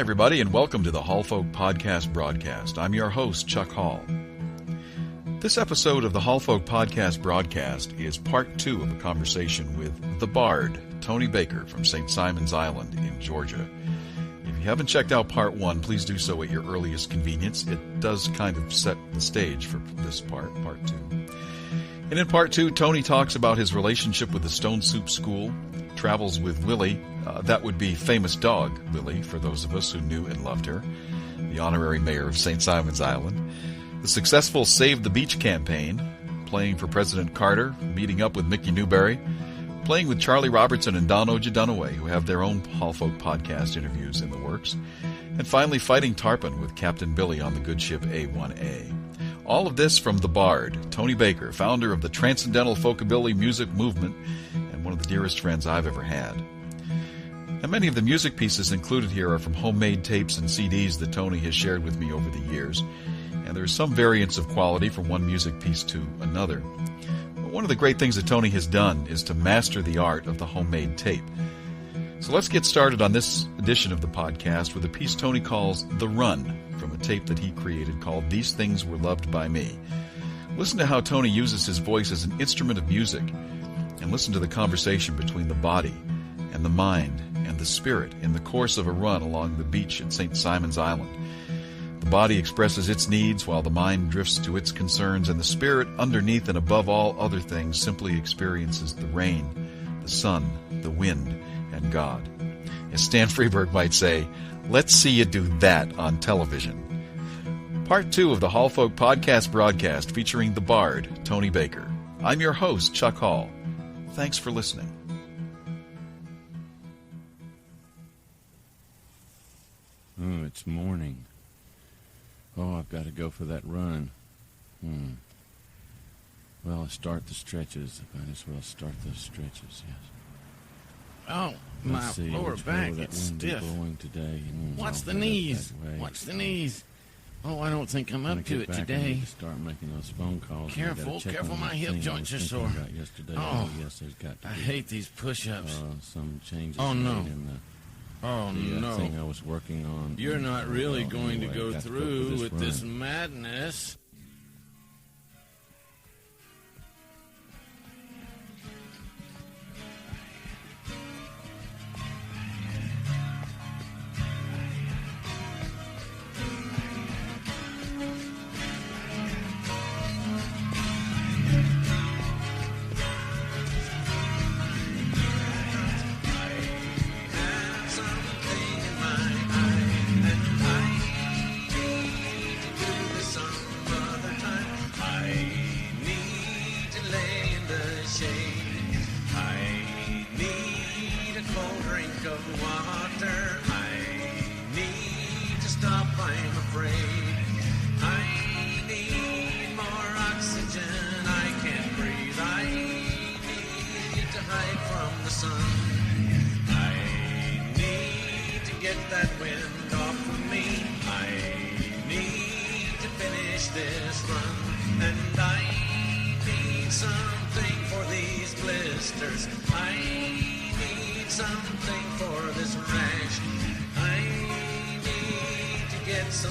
everybody, and welcome to the Hall Folk Podcast broadcast. I'm your host, Chuck Hall. This episode of the Hall Folk Podcast broadcast is part 2 of a conversation with the Bard, Tony Baker from St. Simon's Island in Georgia. If you haven't checked out part 1, please do so at your earliest convenience. It does kind of set the stage for this part 2. And in part 2, Tony talks about his relationship with the Stone Soup School, travels with Lily, that would be famous dog Lily, for those of us who knew and loved her, the honorary mayor of St. Simon's Island, the successful Save the Beach campaign, playing for President Carter, meeting up with Mickey Newberry, playing with Charlie Robertson and Don Ojadunaway, who have their own Hall Folk podcast interviews in the works, and finally fighting tarpon with Captain Billy on the good ship A1A. All of this from the Bard, Tony Baker, founder of the Transcendental Folkabilly music movement, and one of the dearest friends I've ever had. And many of the music pieces included here are from homemade tapes and CDs that Tony has shared with me over the years, and there's some variance of quality from one music piece to another. But one of the great things that Tony has done is to master the art of the homemade tape. So let's get started on this edition of the podcast with a piece Tony calls The Run, from a tape that he created called These Things Were Loved by Me. Listen to how Tony uses his voice as an instrument of music, and listen to the conversation between the body and the mind and the spirit in the course of a run along the beach at St. Simon's Island. The body expresses its needs while the mind drifts to its concerns, and the spirit, underneath and above all other things, simply experiences the rain, the sun, the wind, and God. As Stan Freberg might say, let's see you do that on television. Part 2 of the Hall Folk Podcast broadcast featuring the Bard, Tony Baker. I'm your host, Chuck Hall. Thanks for listening. Oh, it's morning. Oh, I've got to go for that run. Well, I'll start the stretches. I might as well start those stretches, yes. Oh, my lower back, it's stiff. Today. Watch the knees. Watch the knees. Oh, I don't think I'm up to it today. Start making those phone calls. Careful, my hip joints are sore. Oh, yes, there's got to be. I hate these push-ups. Some changes. Oh, no. In the no. thing I was working on. You're not really going to go through with this madness.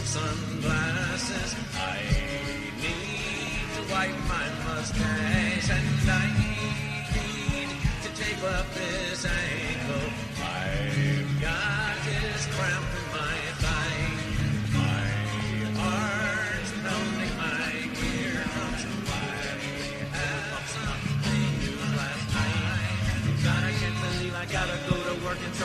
Sunglasses. I need to wipe my mustache, and I need to tape up this ankle. I've got this cramp in my thigh. My heart's pounding my eardrums. I had something new last night. God, I can't believe I gotta go to work, and so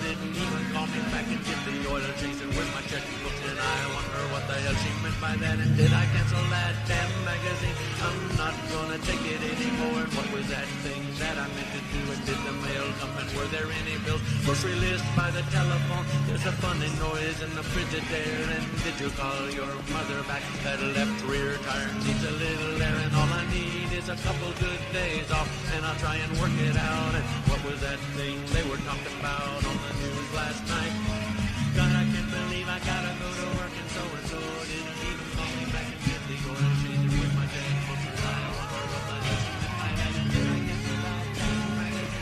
didn't even call me back and get the oil change. And where's my checkbook? And I wonder what the hell she meant by that. And did I cancel that damn magazine? I'm not gonna take it anymore. And what was that thing that I meant to do? And did the mail come? And were there any bills? Grocery list by the telephone. There's a funny noise in the Frigidaire. And did you call your mother back? That left rear tire needs a little air. And all I need is a couple good days off, and I'll try and work it out. And what was that thing they were talking about on the news last night? God, I can't believe I gotta go to work, and so didn't even call me back and get the oil change with my checkbook. I wonder what the hell she meant by that. And did I cancel that damn magazine?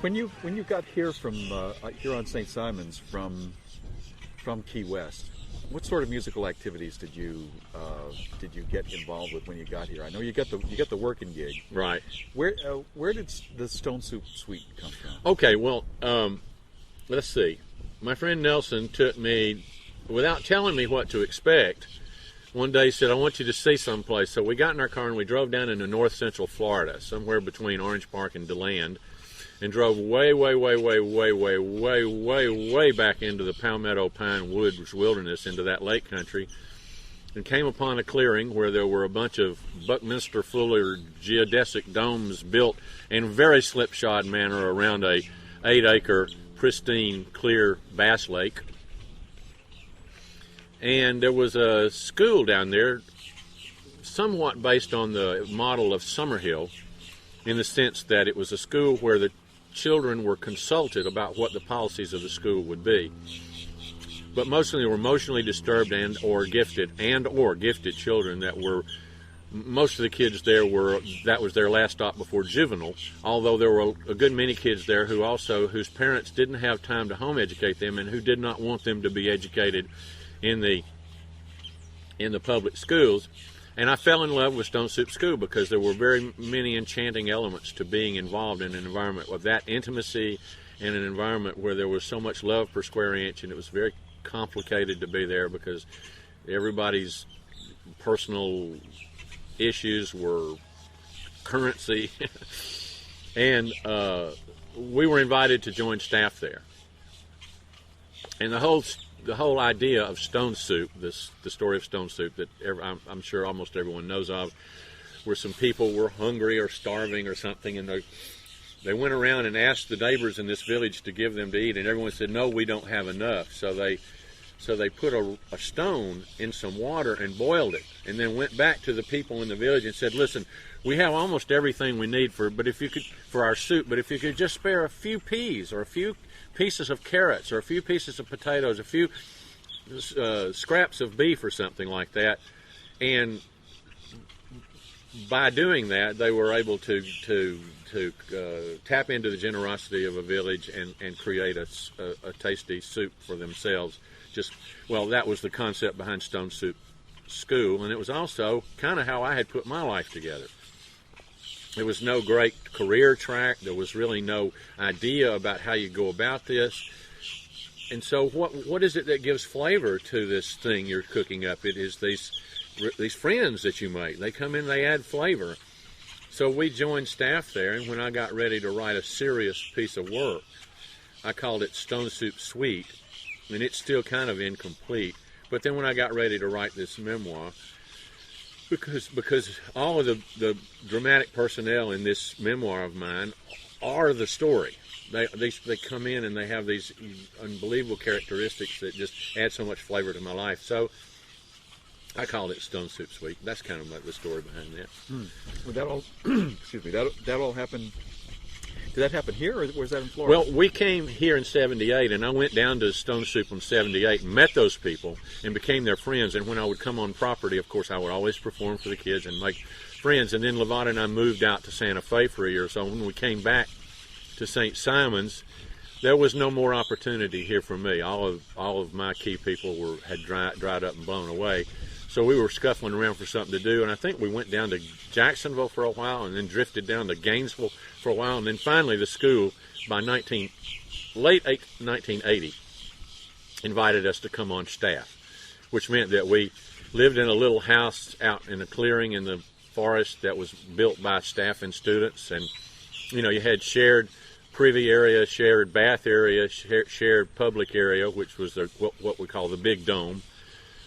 When you got here from here on St. Simons from Key West, what sort of musical activities did you get involved with when you got here? I know you got the working gig. Right. Where did the Stone Soup Suite come from? Okay, well, let's see. My friend Nelson took me, without telling me what to expect, one day he said, I want you to see someplace. So we got in our car and we drove down into north central Florida, somewhere between Orange Park and DeLand, and drove way back into the Palmetto Pine Woods wilderness, into that lake country, and came upon a clearing where there were a bunch of Buckminster Fuller geodesic domes built in very slipshod manner around a 8-acre pristine clear bass lake. And there was a school down there somewhat based on the model of Summerhill, in the sense that it was a school where the children were consulted about what the policies of the school would be. But mostly they were emotionally disturbed and or gifted children that were, most of the kids there were, that was their last stop before juvenile, although there were a good many kids there whose parents didn't have time to home educate them and who did not want them to be educated in the public schools. And I fell in love with Stone Soup School because there were very many enchanting elements to being involved in an environment of that intimacy, and an environment where there was so much love per square inch, and it was very complicated to be there because everybody's personal issues were currency. And we were invited to join staff there. And the whole idea of Stone Soup, the story of Stone Soup that I'm sure almost everyone knows of, where some people were hungry or starving or something, and they went around and asked the neighbors in this village to give them to eat, and everyone said, no, we don't have enough. So they put a stone in some water and boiled it, and then went back to the people in the village and said, listen, we have almost everything we need for our soup, but if you could just spare a few peas or a few pieces of carrots or a few pieces of potatoes, a few scraps of beef or something like that. And by doing that, they were able to tap into the generosity of a village and create a tasty soup for themselves. That was the concept behind Stone Soup School, and it was also kind of how I had put my life together. There was no great career track. There was really no idea about how you go about this. And so what is it that gives flavor to this thing you're cooking up? It is these friends that you make. They come in, they add flavor. So we joined staff there, and when I got ready to write a serious piece of work, I called it Stone Soup Suite, and it's still kind of incomplete. But then when I got ready to write this memoir, because all of the dramatic personnel in this memoir of mine are the story. They come in and they have these unbelievable characteristics that just add so much flavor to my life. So I called it Stone Soup Suite. That's kind of the story behind that. Well, that all excuse me. That all happened. Did that happen here, or was that in Florida? Well, we came here in '78, and I went down to Stone Soup in '78 and met those people and became their friends. And when I would come on property, of course, I would always perform for the kids and make friends. And then Levada and I moved out to Santa Fe for a year or so. When we came back to St. Simons, there was no more opportunity here for me. All of my key people had dried up and blown away. So we were scuffling around for something to do, and I think we went down to Jacksonville for a while and then drifted down to Gainesville for a while, and then finally the school, by late 1980, invited us to come on staff, which meant that we lived in a little house out in a clearing in the forest that was built by staff and students, and you had shared privy area, shared bath area, shared public area, which was what we call the Big Dome,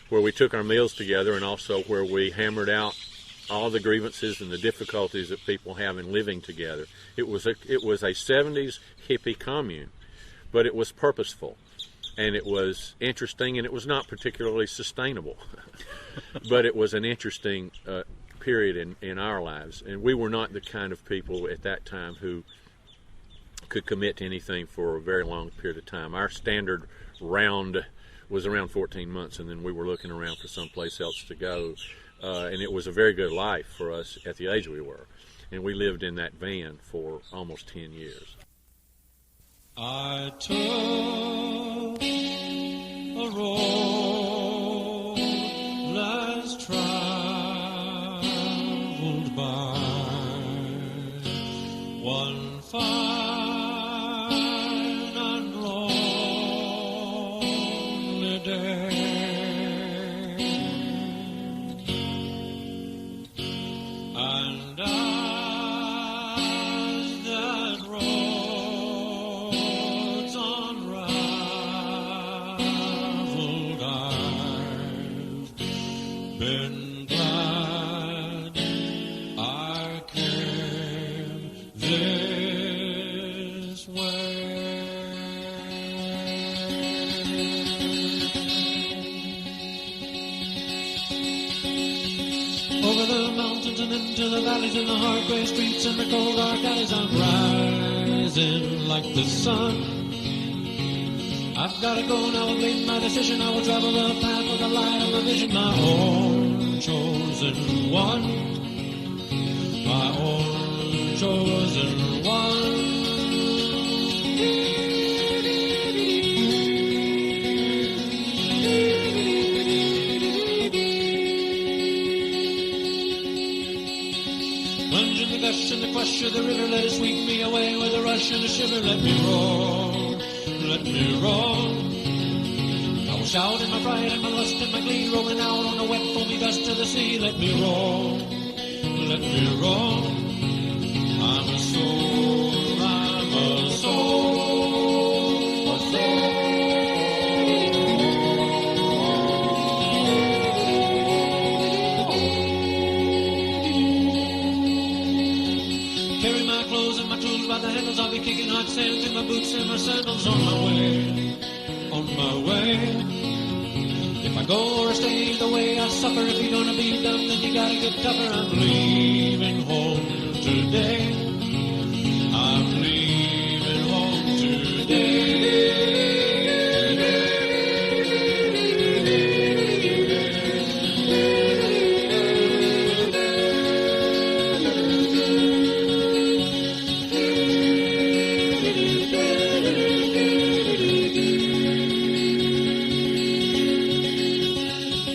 where we took our meals together, and also where we hammered out all the grievances and the difficulties that people have in living together. It was a 70s hippie commune, but it was purposeful, and it was interesting, and it was not particularly sustainable. But it was an interesting period in our lives, and we were not the kind of people at that time who could commit to anything for a very long period of time. Our standard round was around 14 months, and then we were looking around for someplace else to go. And it was a very good life for us at the age we were. And we lived in that van for almost 10 years. I took a road less traveled by, one fine and lonely day, and as that road's unraveled, I've been glad I came this way. Over the mountains and into the valleys and the hard gray streets and the cold dark alleys, I'm rising like the sun. I've got to go now, I've made my decision. I will travel the path of the light of my vision. My own chosen one, my own chosen one. Plunge in the gush and the crush of the river, let it sweep me away with a rush and a shiver. Let me roll, let me roll. I will shout in my pride and my lust and my glee, rolling out on the wet foamy gust of the sea. Let me roll, let me roll. I'm a soul, I'm a soul, a soul. Carry my clothes and my tools by the handles. I'll be kicking hot sand through my boots and my sandals. On my way, on my way. If I go or stay, either way I suffer. If you're gonna be dumb, then you gotta get tougher. I'm leaving home today. I'm leaving home today.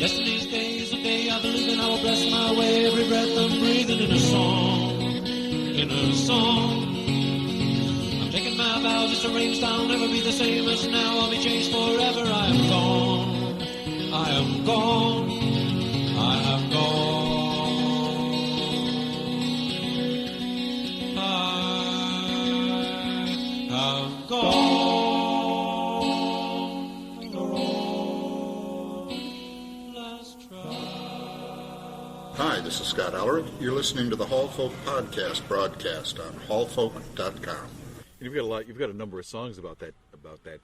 Destiny's day is the day I believe in. I will bless my way, every breath I'm breathing in a song, in a song. I'm taking my vows, it's arranged, I'll never be the same as now. I'll be changed forever. I am gone, I am gone, I am gone. I am gone. The road less traveled. Hi, this is Scott Allard. You're listening to the Hall Folk Podcast broadcast on hallfolk.com. You've got a number of songs about that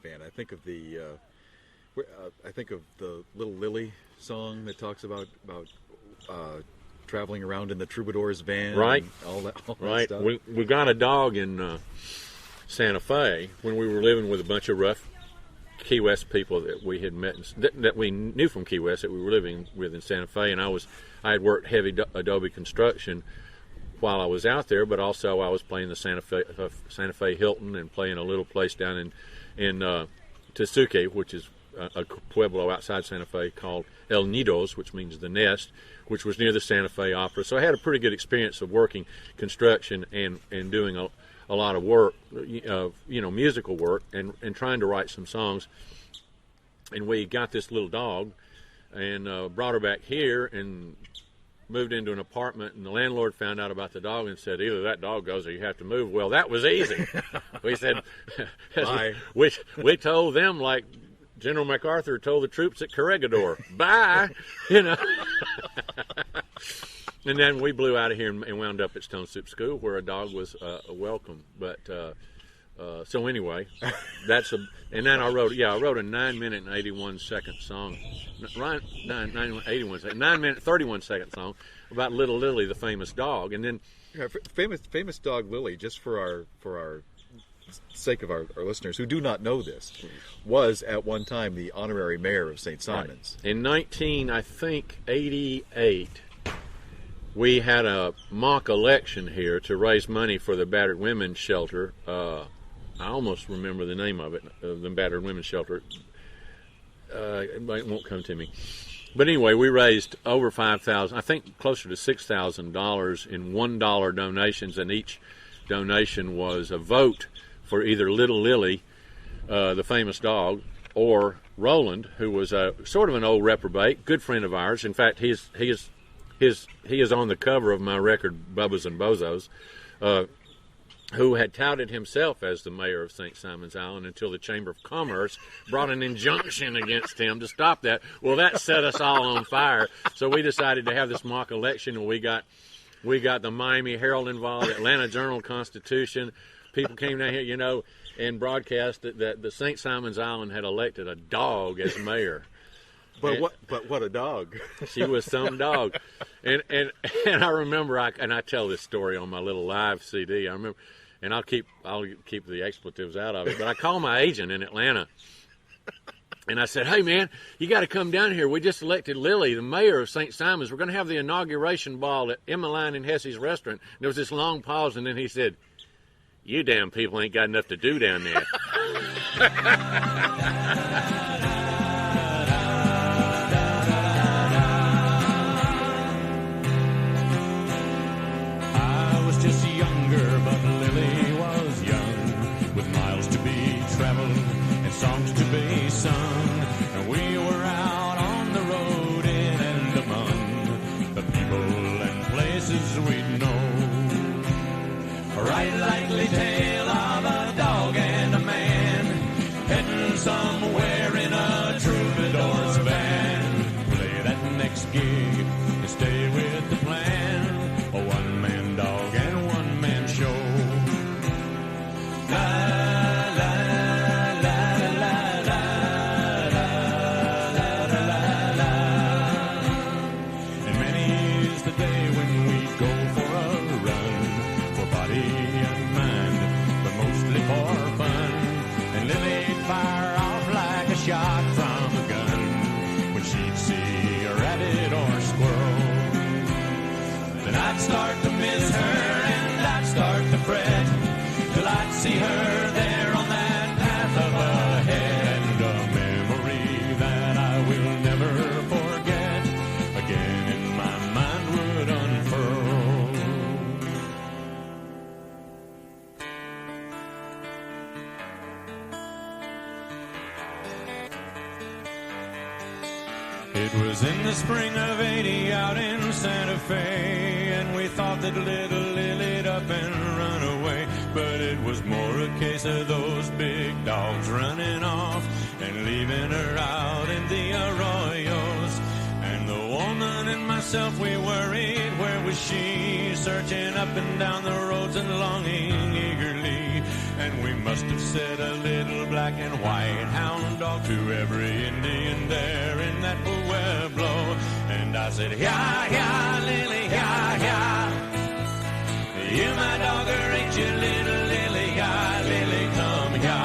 band. I think of the Little Lily song that talks about traveling around in the Troubadour's van, Right. and all that Right. stuff. We got a dog in Santa Fe when we were living with a bunch of rough Key West people that we had met, that we knew from Key West that we were living with in Santa Fe, and I had worked heavy adobe construction while I was out there, but also I was playing the Santa Fe Hilton and playing a little place down in Tesuque, which is a pueblo outside Santa Fe called El Nidos, which means the nest, which was near the Santa Fe Opera. So I had a pretty good experience of working construction and doing a lot of work, musical work, and trying to write some songs. And we got this little dog and brought her back here and moved into an apartment, and the landlord found out about the dog and said, either that dog goes or you have to move. Well, that was easy. We said, Bye. we told them like General MacArthur told the troops at Corregidor, bye, And then we blew out of here and wound up at Stone Soup School, where a dog was welcome. But so anyway, and then I wrote a 9-minute and 81-second song, 9-minute 31-second song about Little Lily, the famous dog, and then famous dog Lily. Just for our sake of our listeners who do not know this, was at one time the honorary mayor of St. Simons. Right. In 1988, we had a mock election here to raise money for the battered women's shelter I almost remember the name of it, the battered women's shelter. It won't come to me. But anyway, we raised over $5,000, I think closer to $6,000 in $1 donations, and each donation was a vote for either Little Lily, the famous dog, or Roland, who was sort of an old reprobate, good friend of ours. In fact, he is on the cover of my record, Bubbas and Bozos, who had touted himself as the mayor of St. Simons Island until the Chamber of Commerce brought an injunction against him to stop that. Well, that set us all on fire. So we decided to have this mock election, and we got the Miami Herald involved, Atlanta Journal-Constitution. People came down here, and broadcast that the St. Simons Island had elected a dog as mayor. But what a dog! She was some dog, and I remember I tell this story on my little live CD. I remember, and I'll keep the expletives out of it. But I called my agent in Atlanta, and I said, "Hey man, you got to come down here. We just elected Lily, the mayor of St. Simons. We're going to have the inauguration ball at Emmeline and Hesse's restaurant." And there was this long pause, and then he said, "You damn people ain't got enough to do down there." Just younger, but Lily was young, with miles to be traveled and songs to be sung. And we were out on the road in and among the people and places we'd know. A right likely tale of a dog and a man heading somewhere in a troubadour's van. Play that next gig and stay with the plan. A one-man dog and one-man show. La la la la la la la la la. And many is the day when we go for a run, for body and mind, but mostly for fun. And Lily'd fire off like a shot from a gun when she'd see a rabbit or squirrel. Then I'd start to miss her and I'd start to fret till I'd see her there on that path up ahead. A memory that I will never forget again in my mind would unfurl. It was in the spring of '80 out in Santa Fe, and we thought that little Lily'd up and run away. But it was more a case of those big dogs running off and leaving her out in the arroyos. And the woman and myself, we worried, where was she? Searching up and down the roads and longing eagerly. And we must have said a little black and white hound dog to every Indian there in that Pueblo. And I said, "Ya, ya, Lily, ya, ya. You my dog or ain't you, little Lily, ya, Lily, come ya."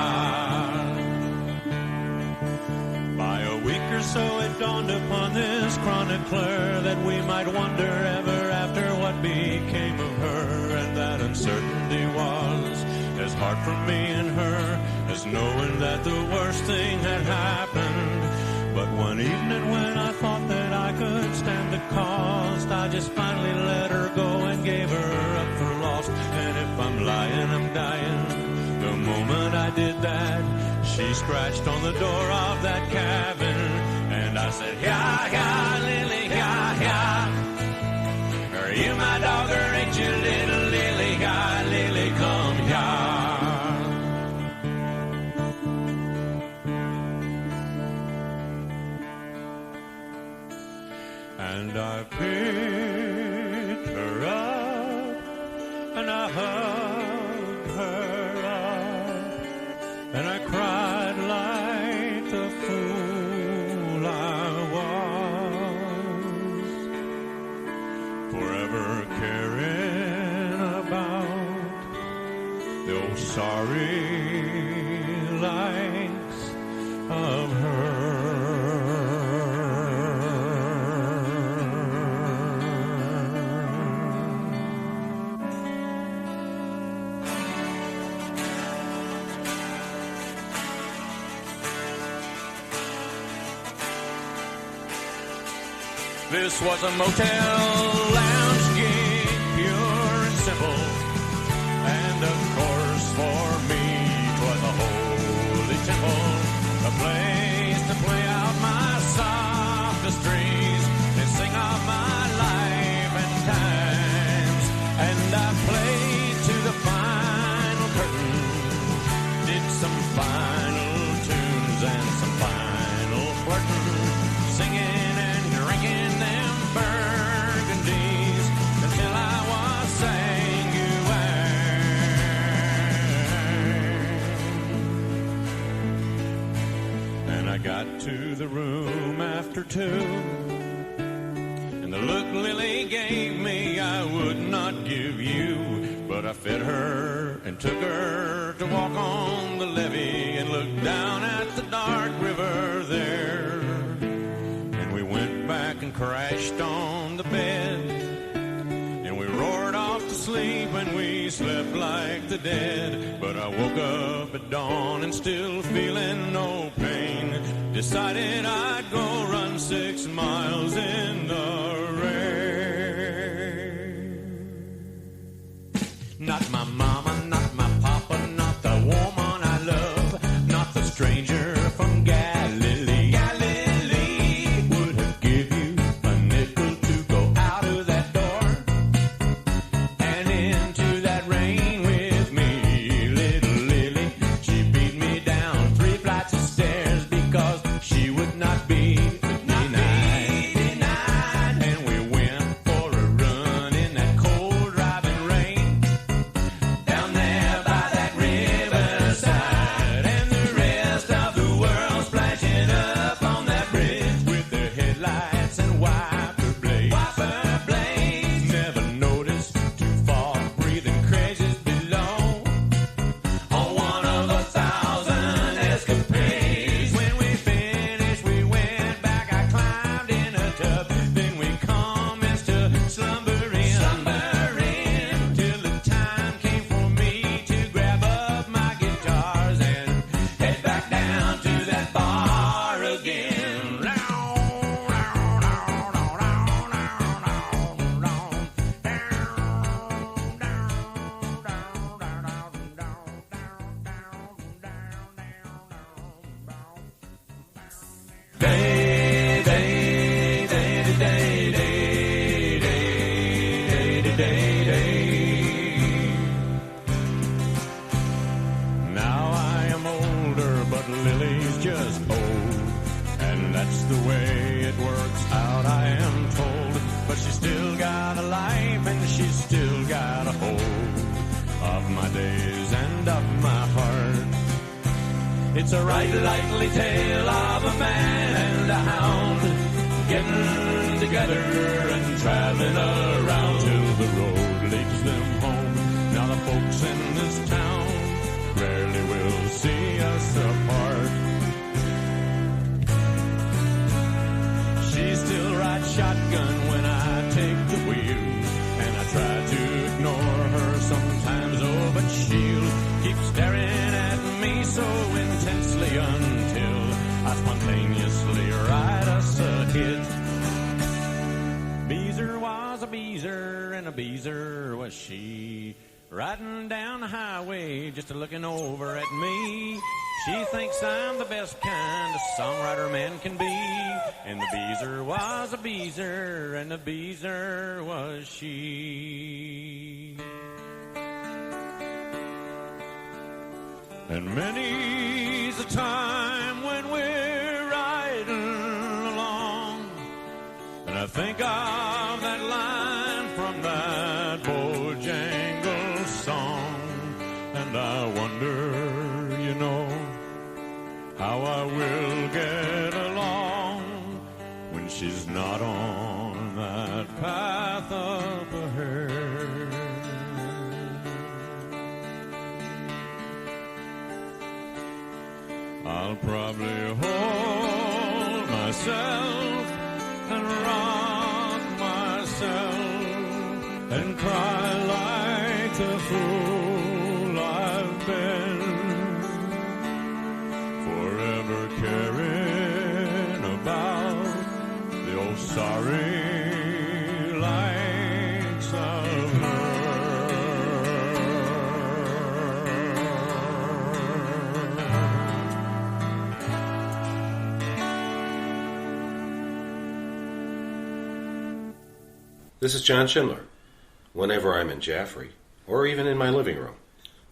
By a week or so it dawned upon this chronicler that we might wonder ever after what became of her. And that uncertainty was as hard for me and her as knowing that the worst thing had happened. But one evening when I thought that I could stand the cost, I just finally let her go and gave her up for lost. And if I'm lying, I'm dying. The moment I did that, she scratched on the door of that cabin. And I said, "Ya, ya, Lily, ya, ya. Are you my dog or ain't you, little Lily, ya, Lily, come ya." And I picked her up and I hugged her up and I cried like the fool I was, forever caring about the old sorry likes of her. This was a motel lounge gig, pure and simple. And of course for me 'twas a holy temple, a place to play out my softest dreams and sing of my life and times. And I played to the final curtain, did some final tunes and some final flirting, singing and drinking them burgundies until I was sanguine. And I got to the room after 2, and the look Lily gave me I would not give you, but I fed her and took her to walk on the levee and look down at the dark river there. And we went back and crashed on the bed, and we roared off to sleep and we slept like the dead. But I woke up at dawn and still feeling no pain, decided I'd go run 6 miles in the rain. Not my mama, not my papa, not the woman I love, not the stranger from Galilee. Galilee would have give you a nickel to go out of that door and into that rain with me. Little Lily, she beat me down 3 flights of stairs because she would not be denied. And we went for a run in that cold driving rain down there by that riverside, and the rest of the world splashing up on that bridge with their headlights and wiper blades. Never noticed 2 fog breathing crazies below on one of 1,000 escapades. When we finished, we went back. I climbed in a tub, then we commenced to slumber in till the time came for me to grab up my guitars and head back down to that bar again. Now I am older, but Lily's just old, and that's the way it works out, I am told. But she's still got a life, and she's still got a hold of my days and of my heart. It's a right likely tale of a man and a hound getting together and traveling around till the road leads them home. Now the folks in this town rarely will see us apart. She still rides shotgun when I take the wheel, and I try to ignore her sometimes, oh, but she'll keep staring at me so intensely until I spontaneously write us a hit. Beezer was a beezer, and a beezer was she, riding down the highway just a-looking over at me. She thinks I'm the best kind of songwriter man can be, and the beezer was a beezer, and the beezer was she. And many's the time when we're riding along, and I think of that line from that Bojangles song, and I wonder, you know, how I will get along when she's not on that path up ahead. I'll probably hold myself and rock myself and cry like the fool I've been, forever caring about the old starry lights of her. This is John Schindler. Whenever I'm in Jaffrey, or even in my living room,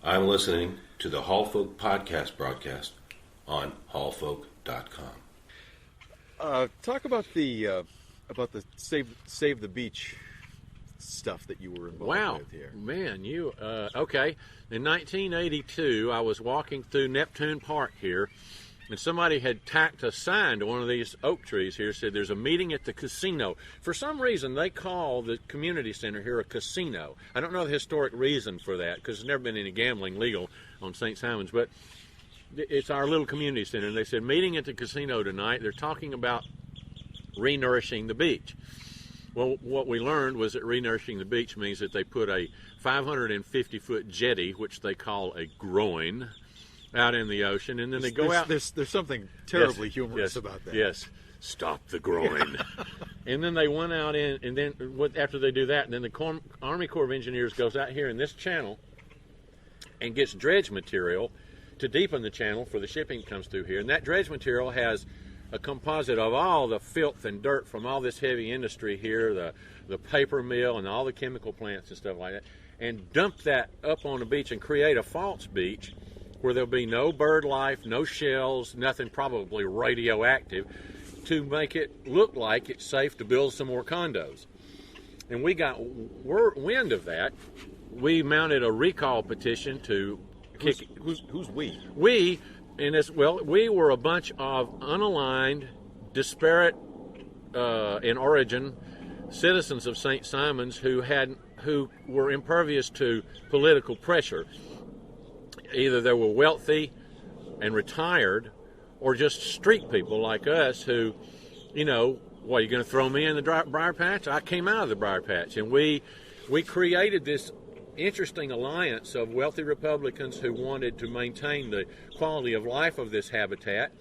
I'm listening to the Hall Folk Podcast broadcast on hallfolk.com. Talk about the save the beach stuff that you were involved with here. Man, you okay. In 1982, I was walking through Neptune Park here, and somebody had tacked a sign to one of these oak trees here, said there's a meeting at the casino. For some reason, they call the community center here a casino. I don't know the historic reason for that, because there's never been any gambling legal on St. Simon's, but it's our little community center. And they said, meeting at the casino tonight. They're talking about renourishing the beach. Well, what we learned was that renourishing the beach means that they put a 550-foot jetty, which they call a groin, out in the ocean, and then they go out. There's something terribly humorous about that. Yes, stop the groin. And then they went out in, and then after they do that, then the Army Corps of Engineers goes out here in this channel and gets dredge material to deepen the channel for the shipping that comes through here. And that dredge material has a composite of all the filth and dirt from all this heavy industry here, the paper mill and all the chemical plants and stuff like that, and dump that up on the beach and create a false beach where there'll be no bird life, no shells, nothing probably radioactive, to make it look like it's safe to build some more condos. And we got wind of that. We mounted a recall petition to kick. Who's we? We, we were a bunch of unaligned, disparate in origin citizens of St. Simon's who were impervious to political pressure. Either they were wealthy and retired, or just street people like us who, what, you going to throw me in the briar patch? I came out of the briar patch, and we created this interesting alliance of wealthy Republicans who wanted to maintain the quality of life of this habitat,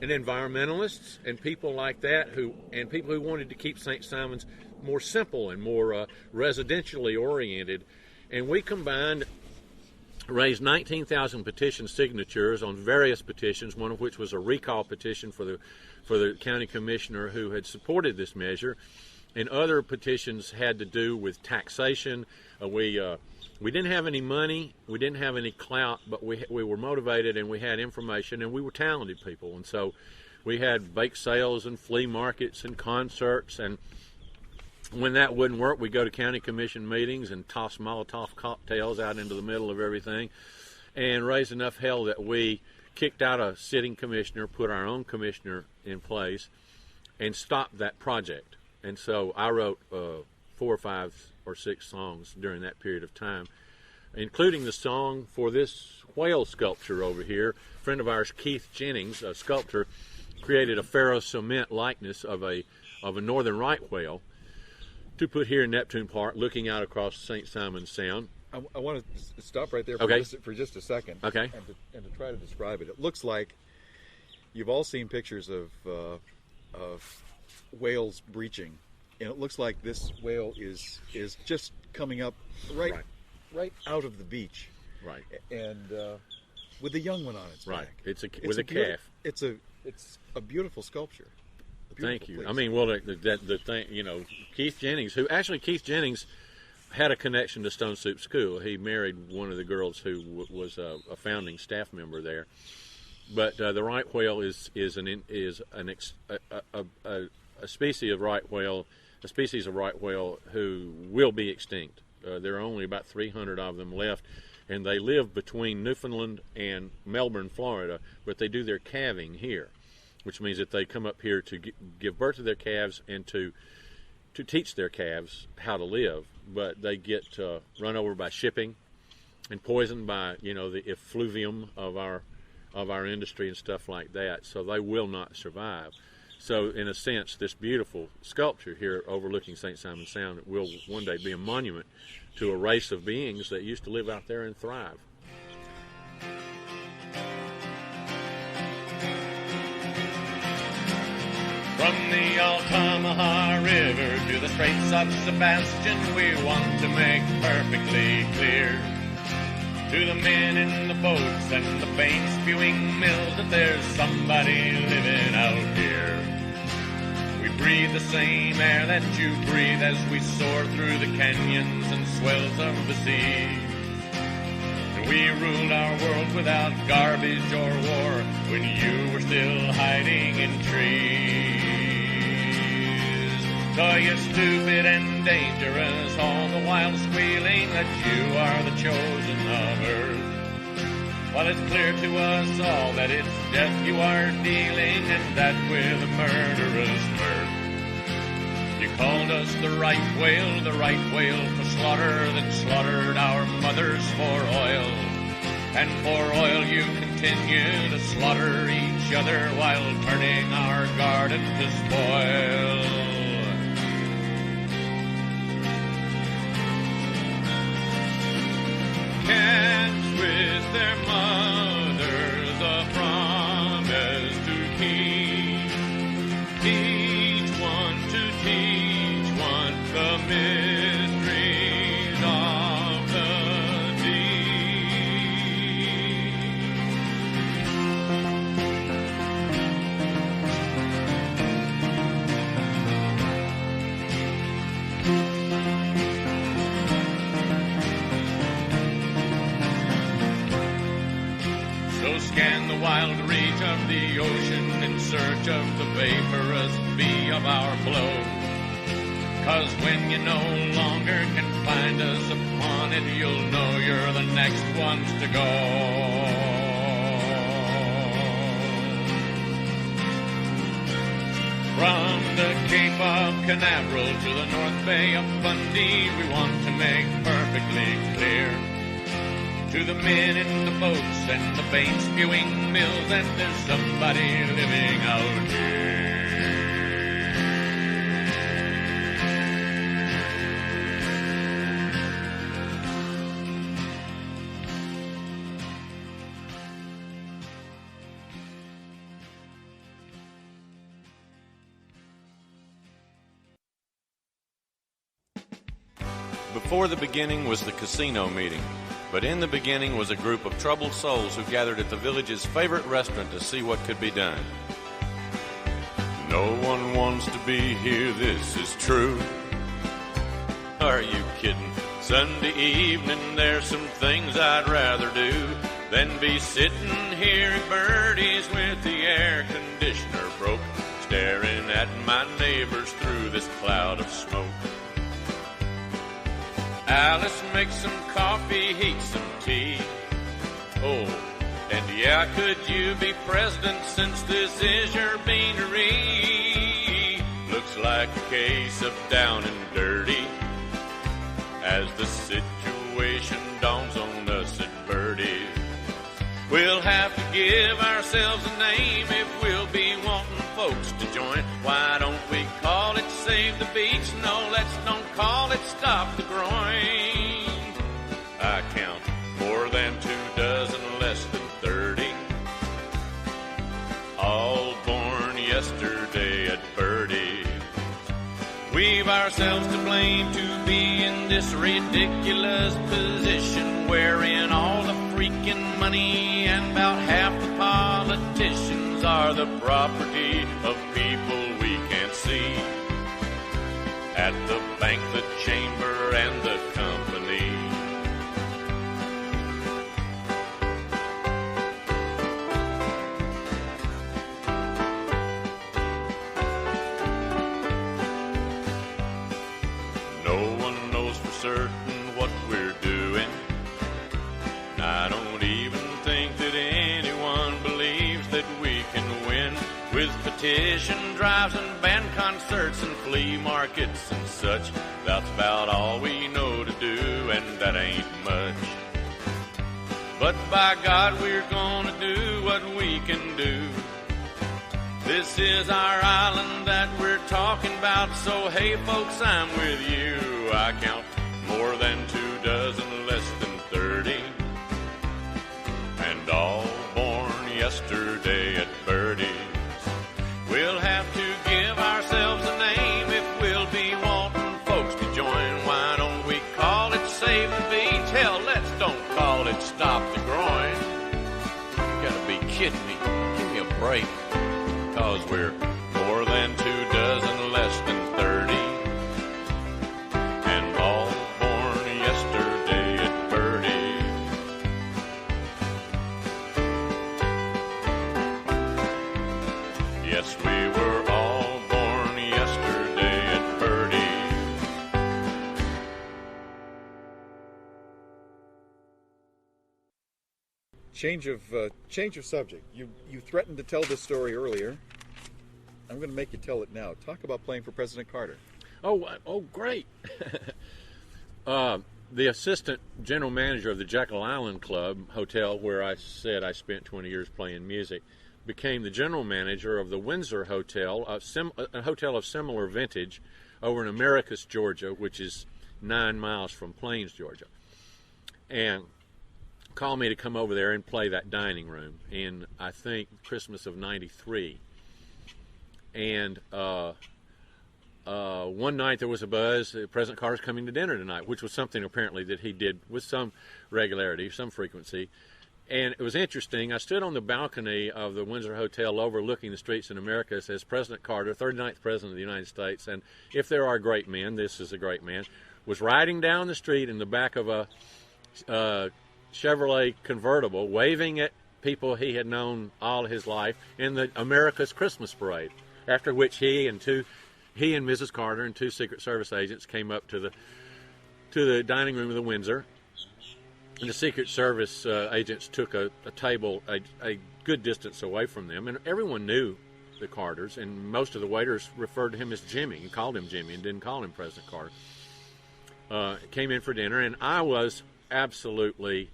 and environmentalists and people like that and people who wanted to keep St. Simon's more simple and more residentially oriented. And we combined, raised 19,000 petition signatures on various petitions, one of which was a recall petition for the county commissioner who had supported this measure, and other petitions had to do with taxation. We didn't have any money, we didn't have any clout, but we were motivated, and we had information, and we were talented people. And so we had bake sales and flea markets and concerts, and when that wouldn't work, we'd go to county commission meetings and toss Molotov cocktails out into the middle of everything and raise enough hell that we kicked out a sitting commissioner, put our own commissioner in place, and stopped that project. And so I wrote 4 or 5 or 6 songs during that period of time, including the song for this whale sculpture over here. A friend of ours, Keith Jennings, a sculptor, created a ferro-cement likeness of a northern right whale to put here in Neptune Park, looking out across St. Simon's Sound. I want to stop right there for just a second. Okay. And to try to describe it. It looks like you've all seen pictures of whales breaching, and it looks like this whale is just coming up right out of the beach. Right. And with a young one on its back. It's a calf. It's a beautiful sculpture. Thank you. Place. I mean, well, the thing, Keith Jennings had a connection to Stone Soup School. He married one of the girls who was a founding staff member there. But the right whale is a species of right whale who will be extinct. There are only about 300 of them left, and they live between Newfoundland and Melbourne, Florida, but they do their calving here, which means that they come up here to give birth to their calves and to teach their calves how to live. But they get run over by shipping and poisoned by the effluvium of our industry and stuff like that. So they will not survive. So in a sense, this beautiful sculpture here overlooking St. Simon's Sound will one day be a monument to a race of beings that used to live out there and thrive. From the Altamaha River to the Straits of Sebastian, we want to make perfectly clear to the men in the boats and the paint-spewing mills that there's somebody living out here. We breathe the same air that you breathe as we soar through the canyons and swells of the sea. And we ruled our world without garbage or war when you were still hiding in trees. So you're stupid and dangerous, all the while squealing that you are the chosen of earth. While it's clear to us all that it's death you are dealing, and that with a murderous mirth. You called us the right whale for slaughter, that slaughtered our mothers for oil. And for oil you continue to slaughter each other while turning our garden to spoil. Cats with their mothers a promise to keep. Each one to teach one the mysteries of the scan the wild reach of the ocean in search of the vaporous bee of our blow. 'Cause when you no longer can find us upon it, you'll know you're the next ones to go. From the Cape of Canaveral to the North Bay of Fundy, we want to make perfectly clear to the men in the boats and the paint-spewing mills that there's somebody living out here. Before the beginning was the casino meeting. But in the beginning was a group of troubled souls who gathered at the village's favorite restaurant to see what could be done. No one wants to be here, this is true. Are you kidding? Sunday evening, there's some things I'd rather do than be sitting here at Birdie's with the air conditioner broke, staring at my neighbors through this cloud of smoke. Alice, make some coffee, heat some tea. Oh, and yeah, could you be president since this is your beanery? Looks like a case of down and dirty as the situation dawns on us at Birdie's. We'll have to give ourselves a name if we'll be wanting folks to join. Why don't we call it Save the Beach? No, let's don't call it Stop the Groin. I count more than 24, less than 30, all born yesterday at Birdie. We've ourselves to blame to be in this ridiculous position, wherein all the freaking money and about half the politicians are the property of people we can't see. At the bank, the chamber, and the company. No one knows for certain what we're doing. I don't even think that anyone believes that we can win with petition drives and band concerts and flea markets and such. That's about all we know to do, and that ain't much. But by God, we're gonna do what we can do. This is our island that we're talking about, so hey folks, I'm with you. I count more than 24, less than 30, and all born yesterday at Birdie's. We'll have to give stop the groin. You gotta be kidding me. Give me a break. 'Cause we're more than 24, less than 30. And all born yesterday at Purdy. Yes, we were all born yesterday at Purdy. Change of subject. You threatened to tell this story earlier. I'm going to make you tell it now. Talk about playing for President Carter. Oh, great. The assistant general manager of the Jekyll Island Club Hotel, where I said I spent 20 years playing music, became the general manager of the Windsor Hotel, a hotel of similar vintage over in Americus, Georgia, which is 9 miles from Plains, Georgia. And called me to come over there and play that dining room in, I think, Christmas of '93. And one night there was a buzz, President Carter's coming to dinner tonight, which was something apparently that he did with some regularity, some frequency. And it was interesting. I stood on the balcony of the Windsor Hotel overlooking the streets in America, as President Carter, 39th President of the United States, and if there are great men, this is a great man, was riding down the street in the back of a Chevrolet convertible, waving at people he had known all his life in the America's Christmas parade. After which he and Mrs. Carter and 2 Secret Service agents came up to the dining room of the Windsor. And the Secret Service agents took a table a good distance away from them, and everyone knew the Carters, and most of the waiters referred to him as Jimmy and called him Jimmy and didn't call him President Carter. Came in for dinner, and I was absolutely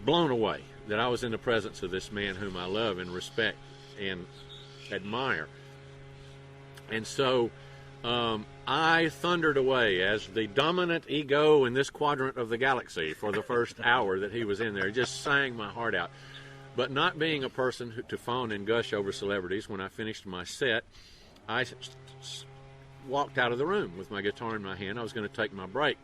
blown away that I was in the presence of this man whom I love and respect and admire. And so I thundered away as the dominant ego in this quadrant of the galaxy for the first hour that he was in there. Just sang my heart out. But not being a person to fawn and gush over celebrities, when I finished my set, I walked out of the room with my guitar in my hand. I was going to take my break.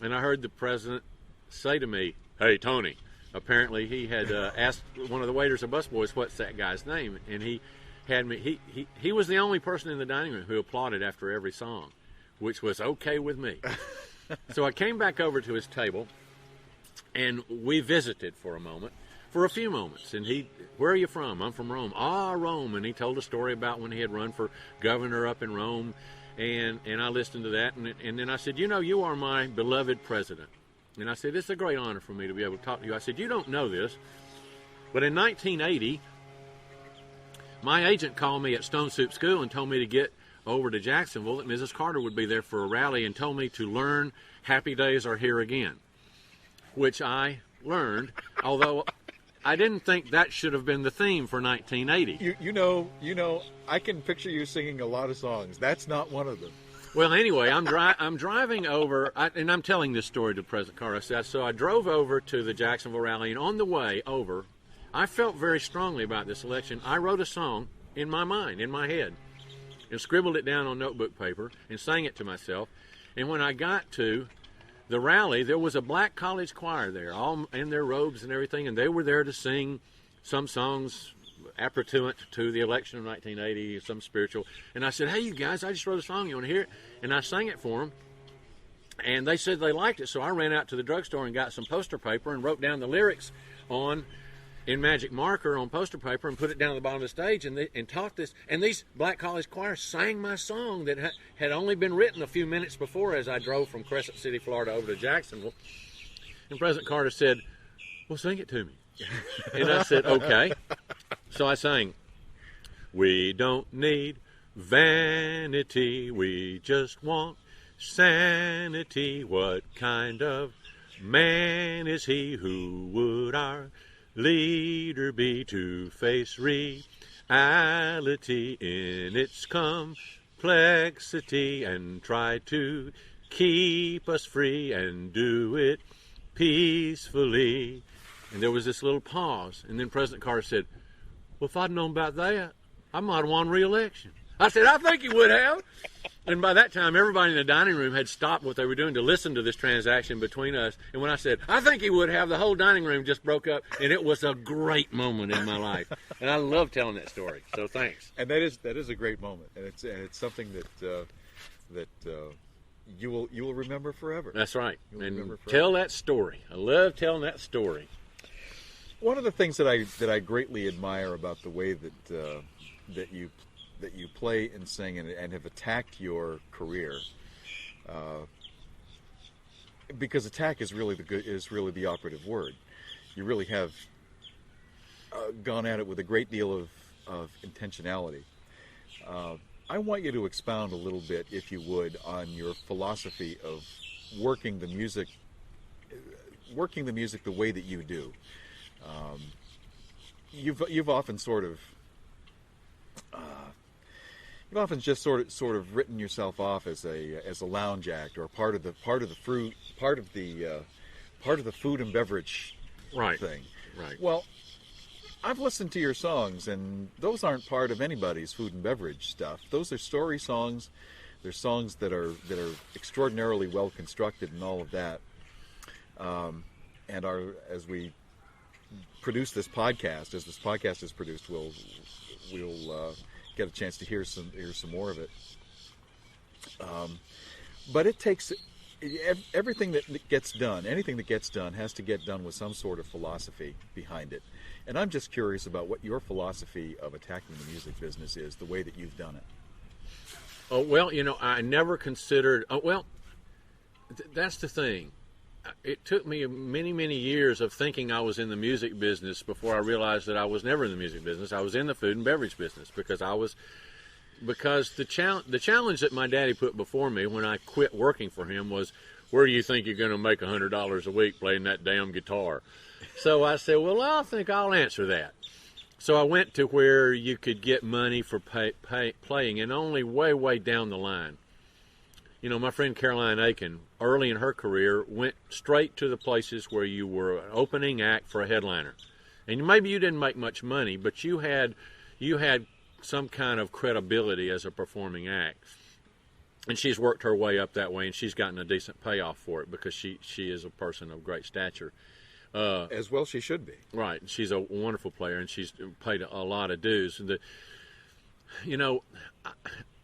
And I heard the president say to me, "Hey, Tony." Apparently he had asked one of the waiters or busboys, "What's that guy's name?" And he had me. He was the only person in the dining room who applauded after every song, which was okay with me. So I came back over to his table, and we visited for a few moments. And "Where are you from?" "I'm from Rome." "Ah, Rome." And he told a story about when he had run for governor up in Rome, and I listened to that, and then I said, "You are my beloved president." And I said, "It's a great honor for me to be able to talk to you." I said, "You don't know this, but in 1980, my agent called me at Stone Soup School and told me to get over to Jacksonville, that Mrs. Carter would be there for a rally, and told me to learn 'Happy Days Are Here Again,' which I learned, although I didn't think that should have been the theme for 1980. You know, I can picture you singing a lot of songs. That's not one of them. Well, anyway, I'm driving over, and I'm telling this story to President Carter. So I drove over to the Jacksonville rally, and on the way over, I felt very strongly about this election. I wrote a song in my mind, in my head, and scribbled it down on notebook paper and sang it to myself. And when I got to the rally, there was a black college choir there, all in their robes and everything, and they were there to sing some songs appertinent to the election of 1980, some spiritual. And I said, "Hey, you guys, I just wrote a song. You want to hear it?" And I sang it for them, and they said they liked it. So I ran out to the drugstore and got some poster paper and wrote down the lyrics in magic marker on poster paper and put it down at the bottom of the stage and taught this. And these black college choirs sang my song that had only been written a few minutes before as I drove from Crescent City, Florida over to Jacksonville. And President Carter said, "Well, sing it to me." And I said, "Okay." So I sang, "We don't need vanity, we just want sanity. What kind of man is he? Who would our leader be to face reality in its complexity and try to keep us free and do it peacefully?" And there was this little pause, and then President Carter said, "Well, if I'd known about that, I might have won re-election." I said, "I think you would have." And by that time, everybody in the dining room had stopped what they were doing to listen to this transaction between us. And when I said, I think he would have, the whole dining room just broke up. And it was a great moment in my life. And I love telling that story. So thanks. And that is a great moment. And it's something that you will remember forever. That's right. And tell that story. I love telling that story. One of the things that I greatly admire about the way that you play and sing and have attacked your career, because attack is really the operative word. You really have gone at it with a great deal of intentionality. I want you to expound a little bit, if you would, on your philosophy of working the music the way that you do. You've often just sort of written yourself off as a lounge act or part of the food and beverage thing. Right. Well, I've listened to your songs, and those aren't part of anybody's food and beverage stuff. Those are story songs. They're songs that are extraordinarily well constructed and all of that. And as we produce this podcast, as this podcast is produced, we'll get a chance to hear some more of it. But it takes everything that gets done. Anything that gets done has to get done with some sort of philosophy behind it. And I'm just curious about what your philosophy of attacking the music business is, the way that you've done it. Oh, well, I never considered... that's the thing. It took me many, many years of thinking I was in the music business before I realized that I was never in the music business. I was in the food and beverage business because the challenge that my daddy put before me when I quit working for him was, where do you think you're going to make $100 a week playing that damn guitar? So I said, well, I think I'll answer that. So I went to where you could get money for playing, and only way, way down the line. My friend Caroline Aiken, early in her career, went straight to the places where you were an opening act for a headliner. And maybe you didn't make much money, but you had some kind of credibility as a performing act. And she's worked her way up that way, and she's gotten a decent payoff for it because she is a person of great stature. As well she should be. Right. She's a wonderful player, and she's paid a lot of dues.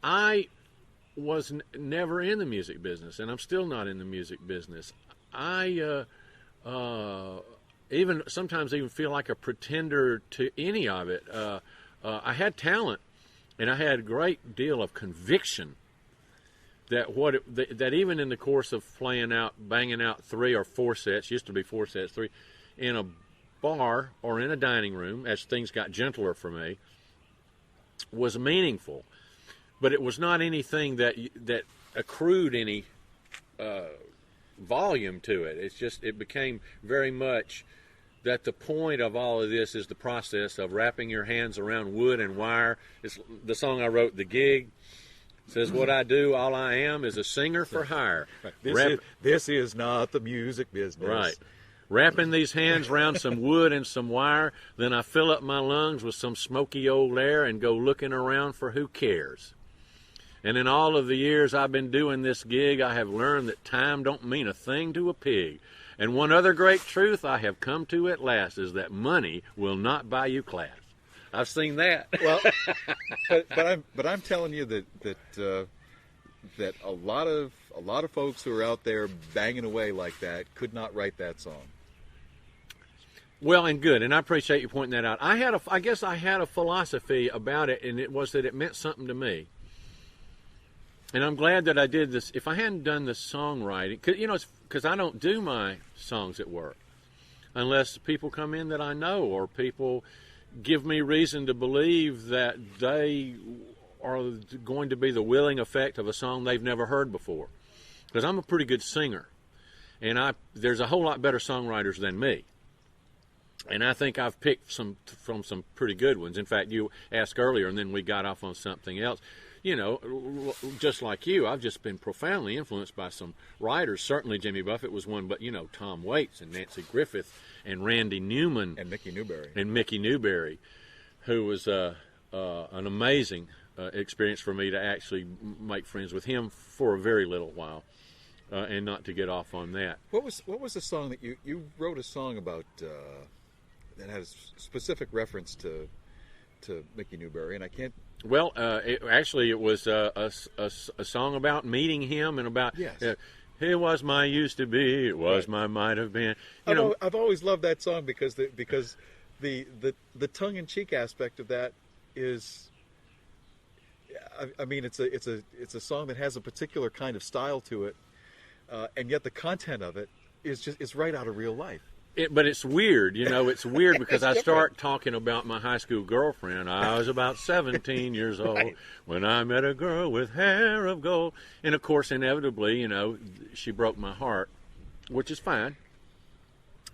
I was never in the music business, and I'm still not in the music business. I sometimes feel like a pretender to any of it. I had talent, and I had a great deal of conviction that even in the course of banging out 3 or 4 sets, used to be 4 sets, 3, in a bar or in a dining room, as things got gentler for me, was meaningful. But it was not anything that accrued any volume to it. It became very much that the point of all of this is the process of wrapping your hands around wood and wire. It's the song I wrote, The Gig. Says, what I do, all I am, is a singer for hire. This is not the music business. Right. Wrapping these hands around some wood and some wire, then I fill up my lungs with some smoky old air and go looking around for who cares. And in all of the years I've been doing this gig, I have learned that time don't mean a thing to a pig. And one other great truth I have come to at last is that money will not buy you class. I've seen that. Well, but I'm telling you that a lot of folks who are out there banging away like that could not write that song. Well, and good, and I appreciate you pointing that out. I guess I had a philosophy about it, and it was that it meant something to me. And I'm glad that I did this. If I hadn't done the songwriting, because I don't do my songs at work unless people come in that I know or people give me reason to believe that they are going to be the willing effect of a song they've never heard before. Because I'm a pretty good singer, and there's a whole lot better songwriters than me. And I think I've picked from some pretty good ones. In fact, you asked earlier, and then we got off on something else. Just like you, I've just been profoundly influenced by some writers. Certainly Jimmy Buffett was one, but, Tom Waits and Nancy Griffith and Randy Newman. And Mickey Newberry. Who was an amazing experience for me to actually make friends with him for a very little while, and not to get off on that. What was the song that you wrote a song about that has specific reference to Mickey Newbury, and I can't. Well, it was a song about meeting him and about. Yes. It was my used to be. It was my might have been. I've always loved that song because the tongue-in-cheek aspect of that is. I mean, it's a song that has a particular kind of style to it, and yet the content of it is right out of real life. But it's weird, it's weird because I start talking about my high school girlfriend. I was about 17 years old when I met a girl with hair of gold. And, of course, inevitably, she broke my heart, which is fine.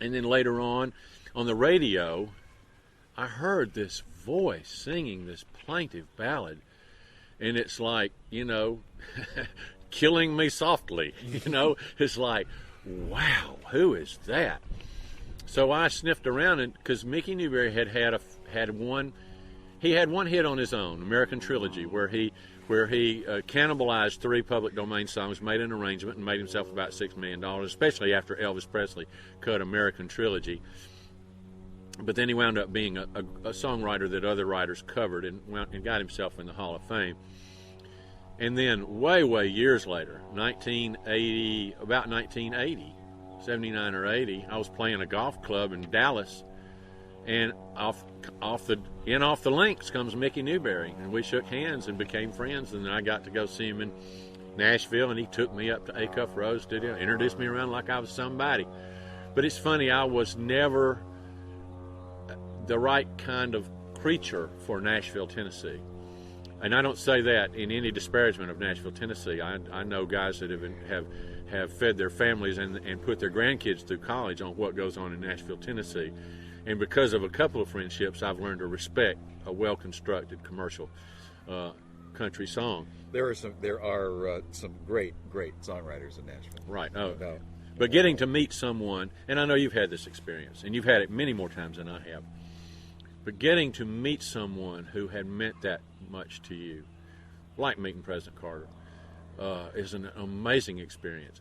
And then later on the radio, I heard this voice singing this plaintive ballad. And it's like, killing me softly. It's like, wow, who is that? So I sniffed around, and because Mickey Newbury had one hit on his own, American Trilogy, where he cannibalized 3 public domain songs, made an arrangement, and made himself about $6 million, especially after Elvis Presley cut American Trilogy. But then he wound up being a songwriter that other writers covered, and got himself in the Hall of Fame. And then way years later, 1980. 79 or 80, I was playing a golf club in Dallas, and off the links comes Mickey Newbury, and we shook hands and became friends. And then I got to go see him in Nashville, and he took me up to Acuff Road Studio, introduced me around like I was somebody. But it's funny, I was never the right kind of creature for Nashville, Tennessee. And I don't say that in any disparagement of Nashville, Tennessee. I know guys that have fed their families and put their grandkids through college on what goes on in Nashville, Tennessee. And because of a couple of friendships, I've learned to respect a well-constructed commercial country song. There are some great songwriters in Nashville. Right. But getting to meet someone, and I know you've had this experience, and you've had it many more times than I have, but getting to meet someone who had meant that much to you, like meeting President Carter, is an amazing experience.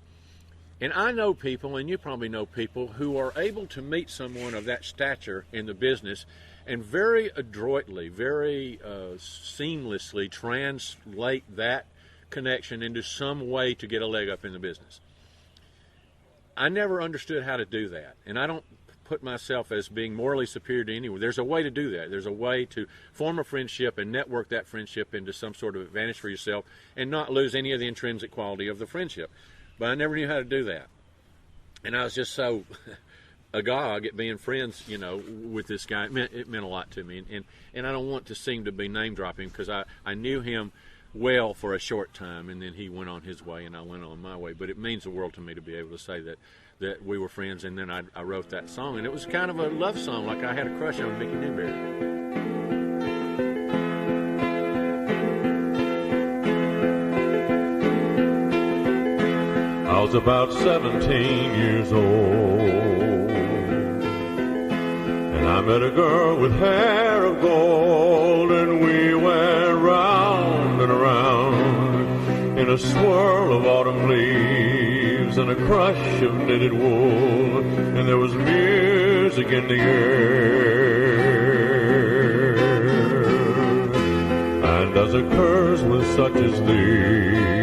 And I know people, and you probably know people, who are able to meet someone of that stature in the business and very adroitly, very seamlessly translate that connection into some way to get a leg up in the business. I never understood how to do that, and I don't put myself as being morally superior to anyone. There's a way to do that. There's a way to form a friendship and network that friendship into some sort of advantage for yourself and not lose any of the intrinsic quality of the friendship. But I never knew how to do that. And I was just so agog at being friends, with this guy. It meant a lot to me. And I don't want to seem to be name-dropping because I knew him well for a short time, and then he went on his way and I went on my way. But it means the world to me to be able to say that we were friends, and then I wrote that song. And it was kind of a love song, like I had a crush on Mickey Newbury. I was about 17 years old, and I met a girl with hair of gold, and we went round and around in a swirl of autumn leaves and a crush of knitted wool, and there was music in the air. And as occurs with such as these,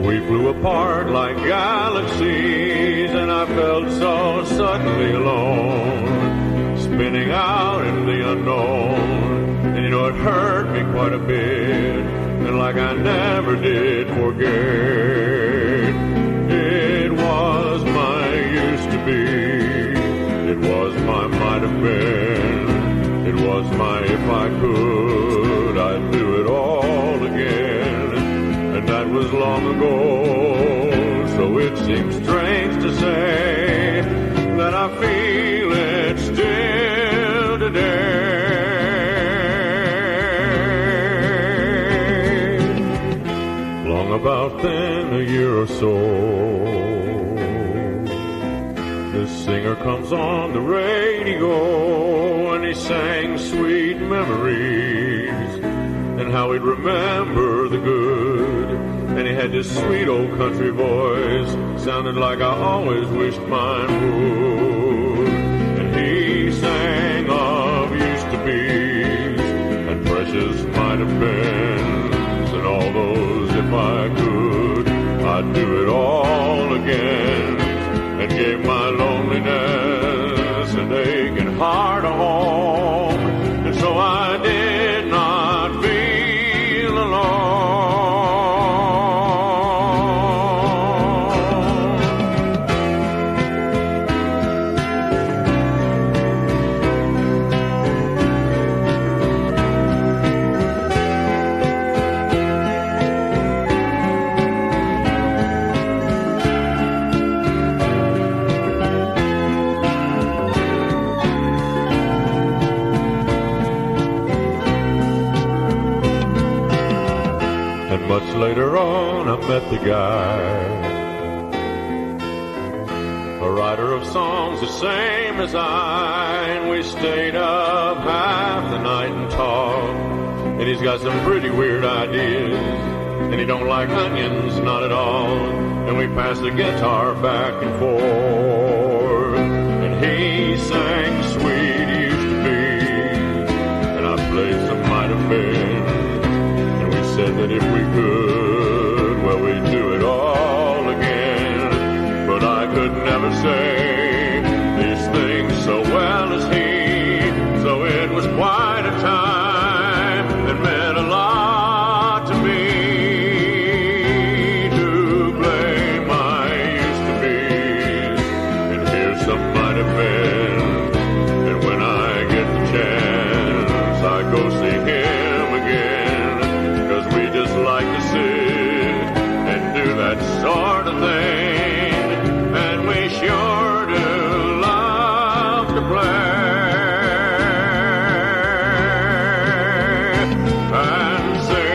we flew apart like galaxies, and I felt so suddenly alone, spinning out in the unknown. And it hurt me quite a bit, and like I never did forget. It was my used to be, it was my might have been, it was my if I could, I'd do it all again. And that was long ago, so it seems strange to say that I feel it still today. Long about then, a year or so, the singer comes on the radio, and he sang sweet memories, and how he'd remember the good. And he had this sweet old country voice, sounded like I always wished mine would. And he sang of used-to-be's and precious might-have-beens, and all those if I could, I'd do it all again, and gave my loneliness and aching heart a home. And so I did not feel alone. Much later on, I met the guy, a writer of songs the same as I, and we stayed up half the night and talked. And he's got some pretty weird ideas, and he don't like onions, not at all. And we passed the guitar back and forth, and he sang sweet used to be, and I played some might have been. Said that if we could, well, we'd do it all again. But I could never say these things so well as he. So it was quite a time that meant a lot to me, to play my used-to-be's and hear some might have been. And when I get the chance, I go see him again. We just like to sit and do that sort of thing, and we sure do love to play and sing.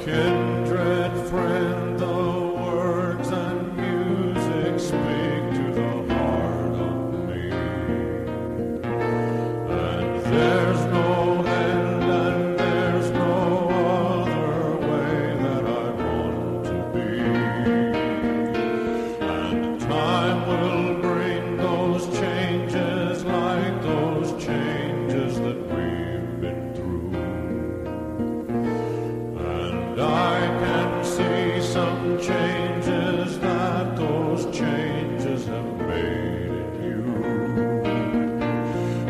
Kindred friend, the words and music speak to the heart of me. And there's no end and there's no other way that I want to be. And time will bring those changes like those changes that we've been through. And I can see some changes that those changes have made in you.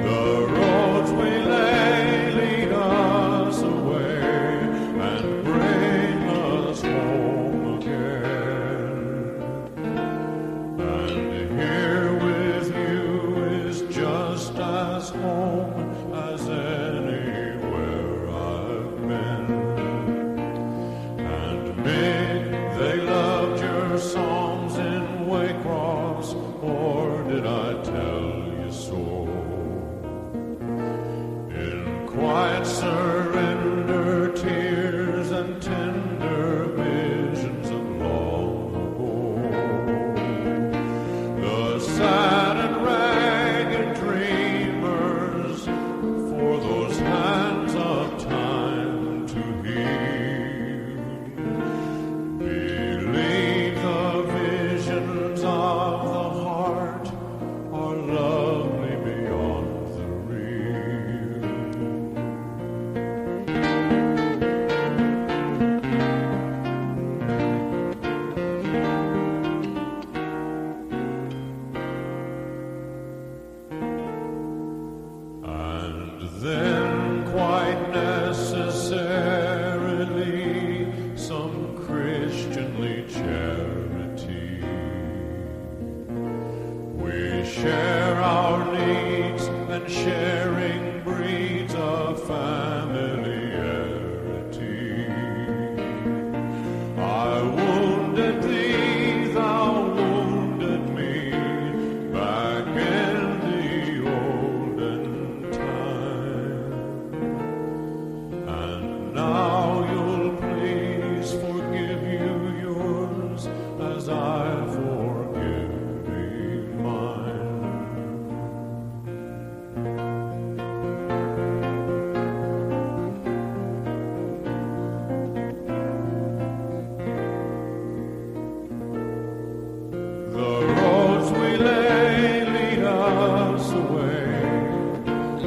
The roads we lay lead us away and bring us home again. And here with you is just as home as anywhere I've been. They loved your songs in Waycross, or did I tell you so? In quiet surrender, tears and tender visions of long ago. The sad and ragged dreamers, for those hands of time to heal. Believe the visions of the heart are lovely beyond the real. And then quite necessarily some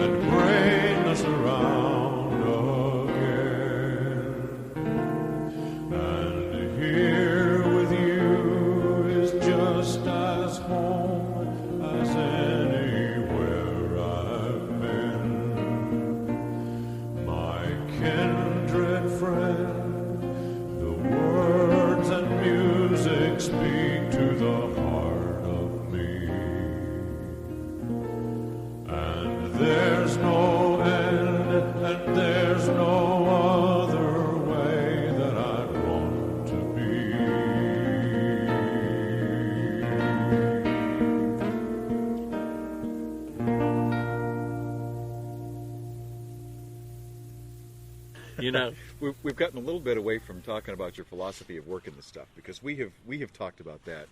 and greatness around again. And here with you is just as home as anywhere I've been. My kindred friend, the words and music speak to the heart of me. And there's no end, and there's no other way that I'd want to be. You know, We've gotten a little bit away from talking about your philosophy of working this stuff, because we have talked about that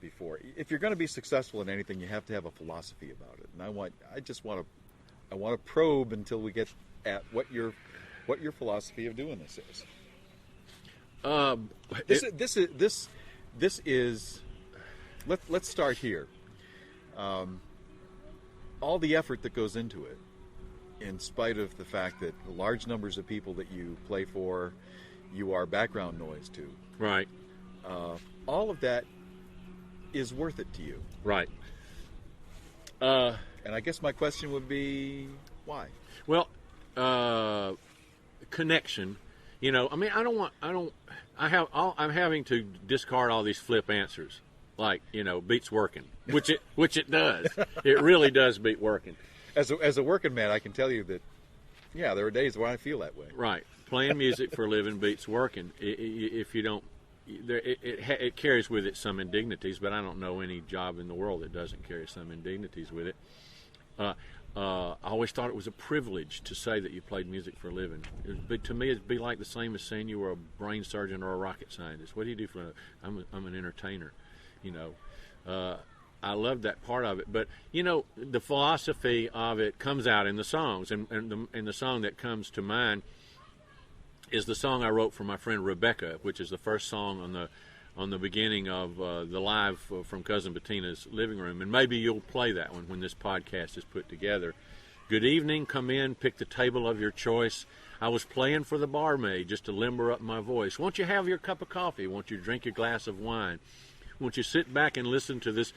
before. If you're going to be successful in anything, you have to have a philosophy about it. And I want to probe until we get at what your philosophy of doing this is. This is. Let's start here. All the effort that goes into it, in spite of the fact that the large numbers of people that you play for, you are background noise to. right, All of that is worth it to you. right. And I guess my question would be, why? Well, connection. You know, I mean, I'm having to discard all these flip answers, like, you know, beats working, which it does. It really does beat working. As a working man, I can tell you that, yeah, there are days where I feel that way. Right, playing music for a living beats working. If you don't, it carries with it some indignities, but I don't know any job in the world that doesn't carry some indignities with it. I always thought it was a privilege to say that you played music for a living. To me, it'd be like the same as saying you were a brain surgeon or a rocket scientist. What do you do for? I'm an entertainer. You know, I love that part of it. But you know, the philosophy of it comes out in the songs, and the song that comes to mind is the song I wrote for my friend Rebecca, which is the first song on the beginning of the live from Cousin Bettina's living room. And maybe you'll play that one when this podcast is put together. Good evening, come in, pick the table of your choice. I was playing for the barmaid just to limber up my voice. Won't you have your cup of coffee? Won't you drink your glass of wine? Won't you sit back and listen to this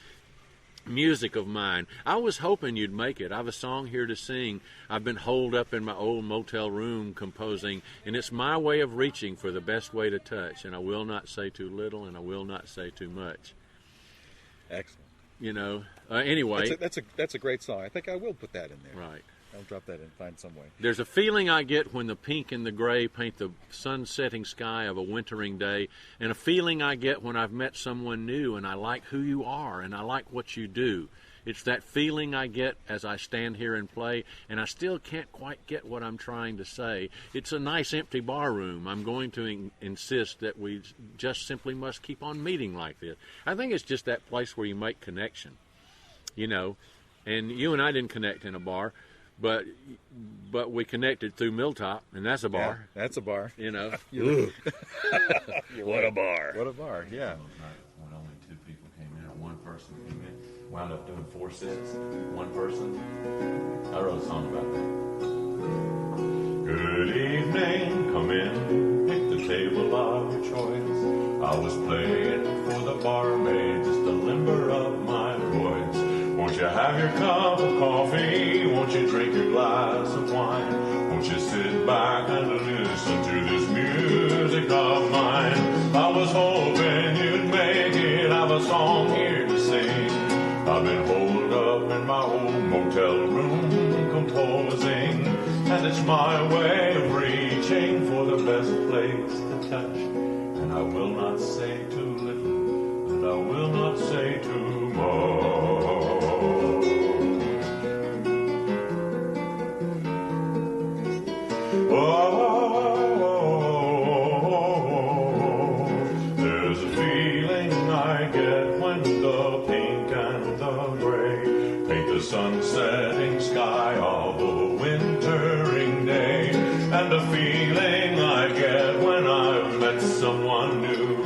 music of mine? I was hoping you'd make it. I have a song here to sing. I've been holed up in my old motel room composing, and it's my way of reaching for the best way to touch, and I will not say too little, and I will not say too much. Excellent. You know, anyway. That's a great song. I think I will put that in there. Right. I'll drop that in, find some way. There's a feeling I get when the pink and the gray paint the sun-setting sky of a wintering day, and a feeling I get when I've met someone new and I like who you are and I like what you do. It's that feeling I get as I stand here and play, and I still can't quite get what I'm trying to say. It's a nice empty bar room. I'm going to insist that we just simply must keep on meeting like this. I think it's just that place where you make connection, you know. And you and I didn't connect in a bar, but we connected through Milltop, and that's a bar. Yeah, that's a bar. You know. What a bar. What a bar, yeah. When only two people came in, or one person came in, wound up doing 4 sets. One person. I wrote a song about that. Good evening, come in, pick the table of your choice. I was playing for the barmaid just to limber up my voice. Won't you have your cup of coffee? Won't you drink your glass of wine? Won't you sit back and listen to this music of mine? I was hoping you'd make it, have a song here to sing. I've been holed up in my old motel room composing, and it's my way of reaching for the best place to touch. And I will not say too little, and I will not say too much. Oh, there's a feeling I get when the pink and the gray paint the sun-setting sky of a wintering day, and a feeling I get when I've met someone new,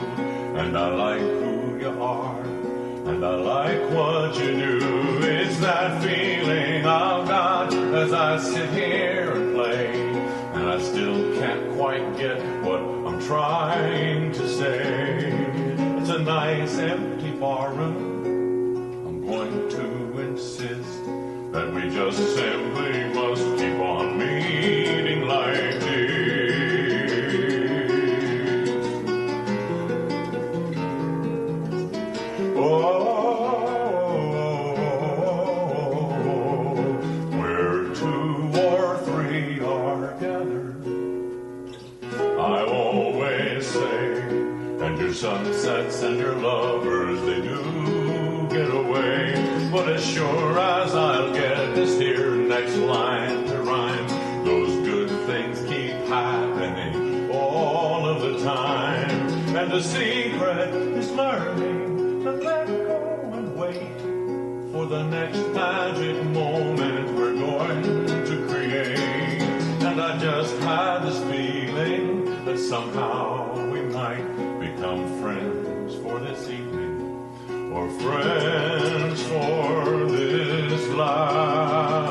and I like who you are, and I like what you do. It's that feeling I've got as I I sit here and play, and I still can't quite get what I'm trying to say. It's a nice empty bar room. I'm going to insist that we just simply must keep on meeting like this. Where two or three are gathered, I always say, and your sunsets and your lovers, they do get away. But as sure as I'll get this here next line to rhyme, those good things keep happening all of the time. And the secret is learning to let go and wait for the next magic moment we're going to create. And I just had this feeling that somehow we might become friends for this evening, or friends for this life.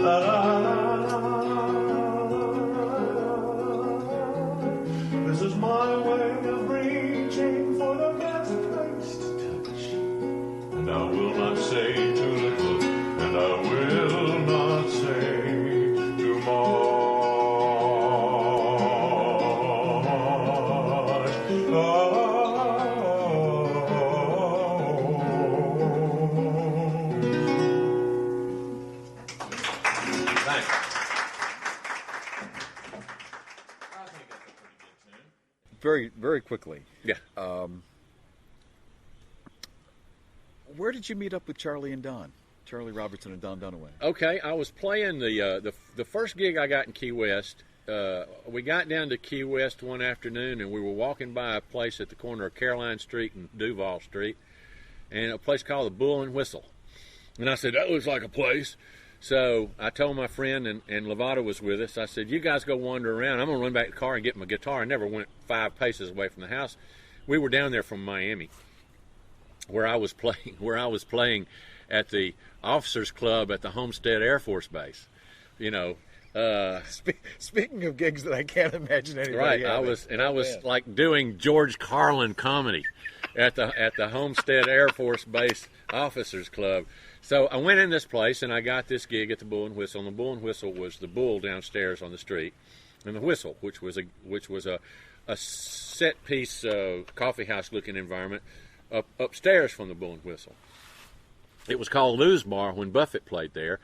La, la, la, la. This is my way of reaching for the best place to touch. And I will not say too little, and I will not say too much. Very, very quickly. Yeah. Where did you meet up with Charlie and Don? Charlie Robertson and Don Dunaway. Okay, I was playing the first gig I got in Key West. We got down to Key West one afternoon, and we were walking by a place at the corner of Caroline Street and Duval Street, and a place called the Bull and Whistle. And I said, that looks like a place. So I told my friend, and Lovato was with us, I said, you guys go wander around. I'm going to run back to the car and get my guitar. I never went 5 paces away from the house. We were down there from Miami, where I was playing at the Officers Club at the Homestead Air Force Base. You know, Speaking of gigs that I can't imagine anybody right. having. I was like doing George Carlin comedy at the Homestead Air Force Base Officers Club. So I went in this place and I got this gig at the Bull and Whistle. And the Bull and Whistle was the Bull downstairs on the street, and the Whistle, which was a set piece coffee house looking environment upstairs from the Bull and Whistle. It was called Lou's Bar when Buffett played there,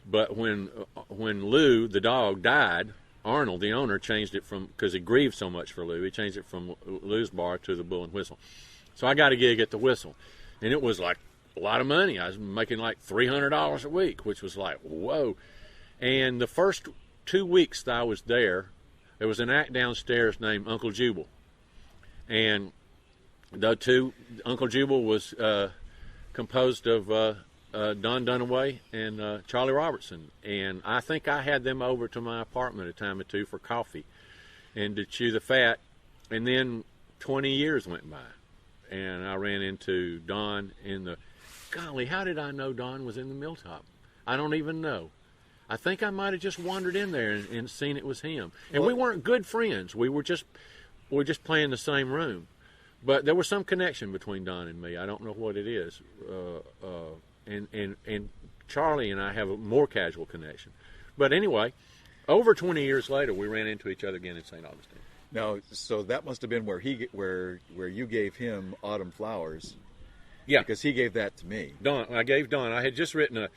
but when Lou the dog died, Arnold the owner changed it from, because he grieved so much for Lou, he changed it from Lou's Bar to the Bull and Whistle. So I got a gig at the Whistle, and it was like a lot of money. I was making like $300 a week, which was like, whoa. And the first 2 weeks that I was there was an act downstairs named Uncle Jubal. And Uncle Jubal was composed of Don Dunaway and Charlie Robertson. And I think I had them over to my apartment a time or two for coffee and to chew the fat. And then 20 years went by, and I ran into Don in the... Golly, how did I know Don was in the Milltop? I don't even know. I think I might have just wandered in there and seen it was him. And we weren't good friends. We were just playing the same room. But there was some connection between Don and me. I don't know what it is. And Charlie and I have a more casual connection. But anyway, over 20 years later, we ran into each other again in St. Augustine. Now, so that must have been where you gave him Autumn Flowers. Yeah. Because he gave that to me. I gave Don. I had just written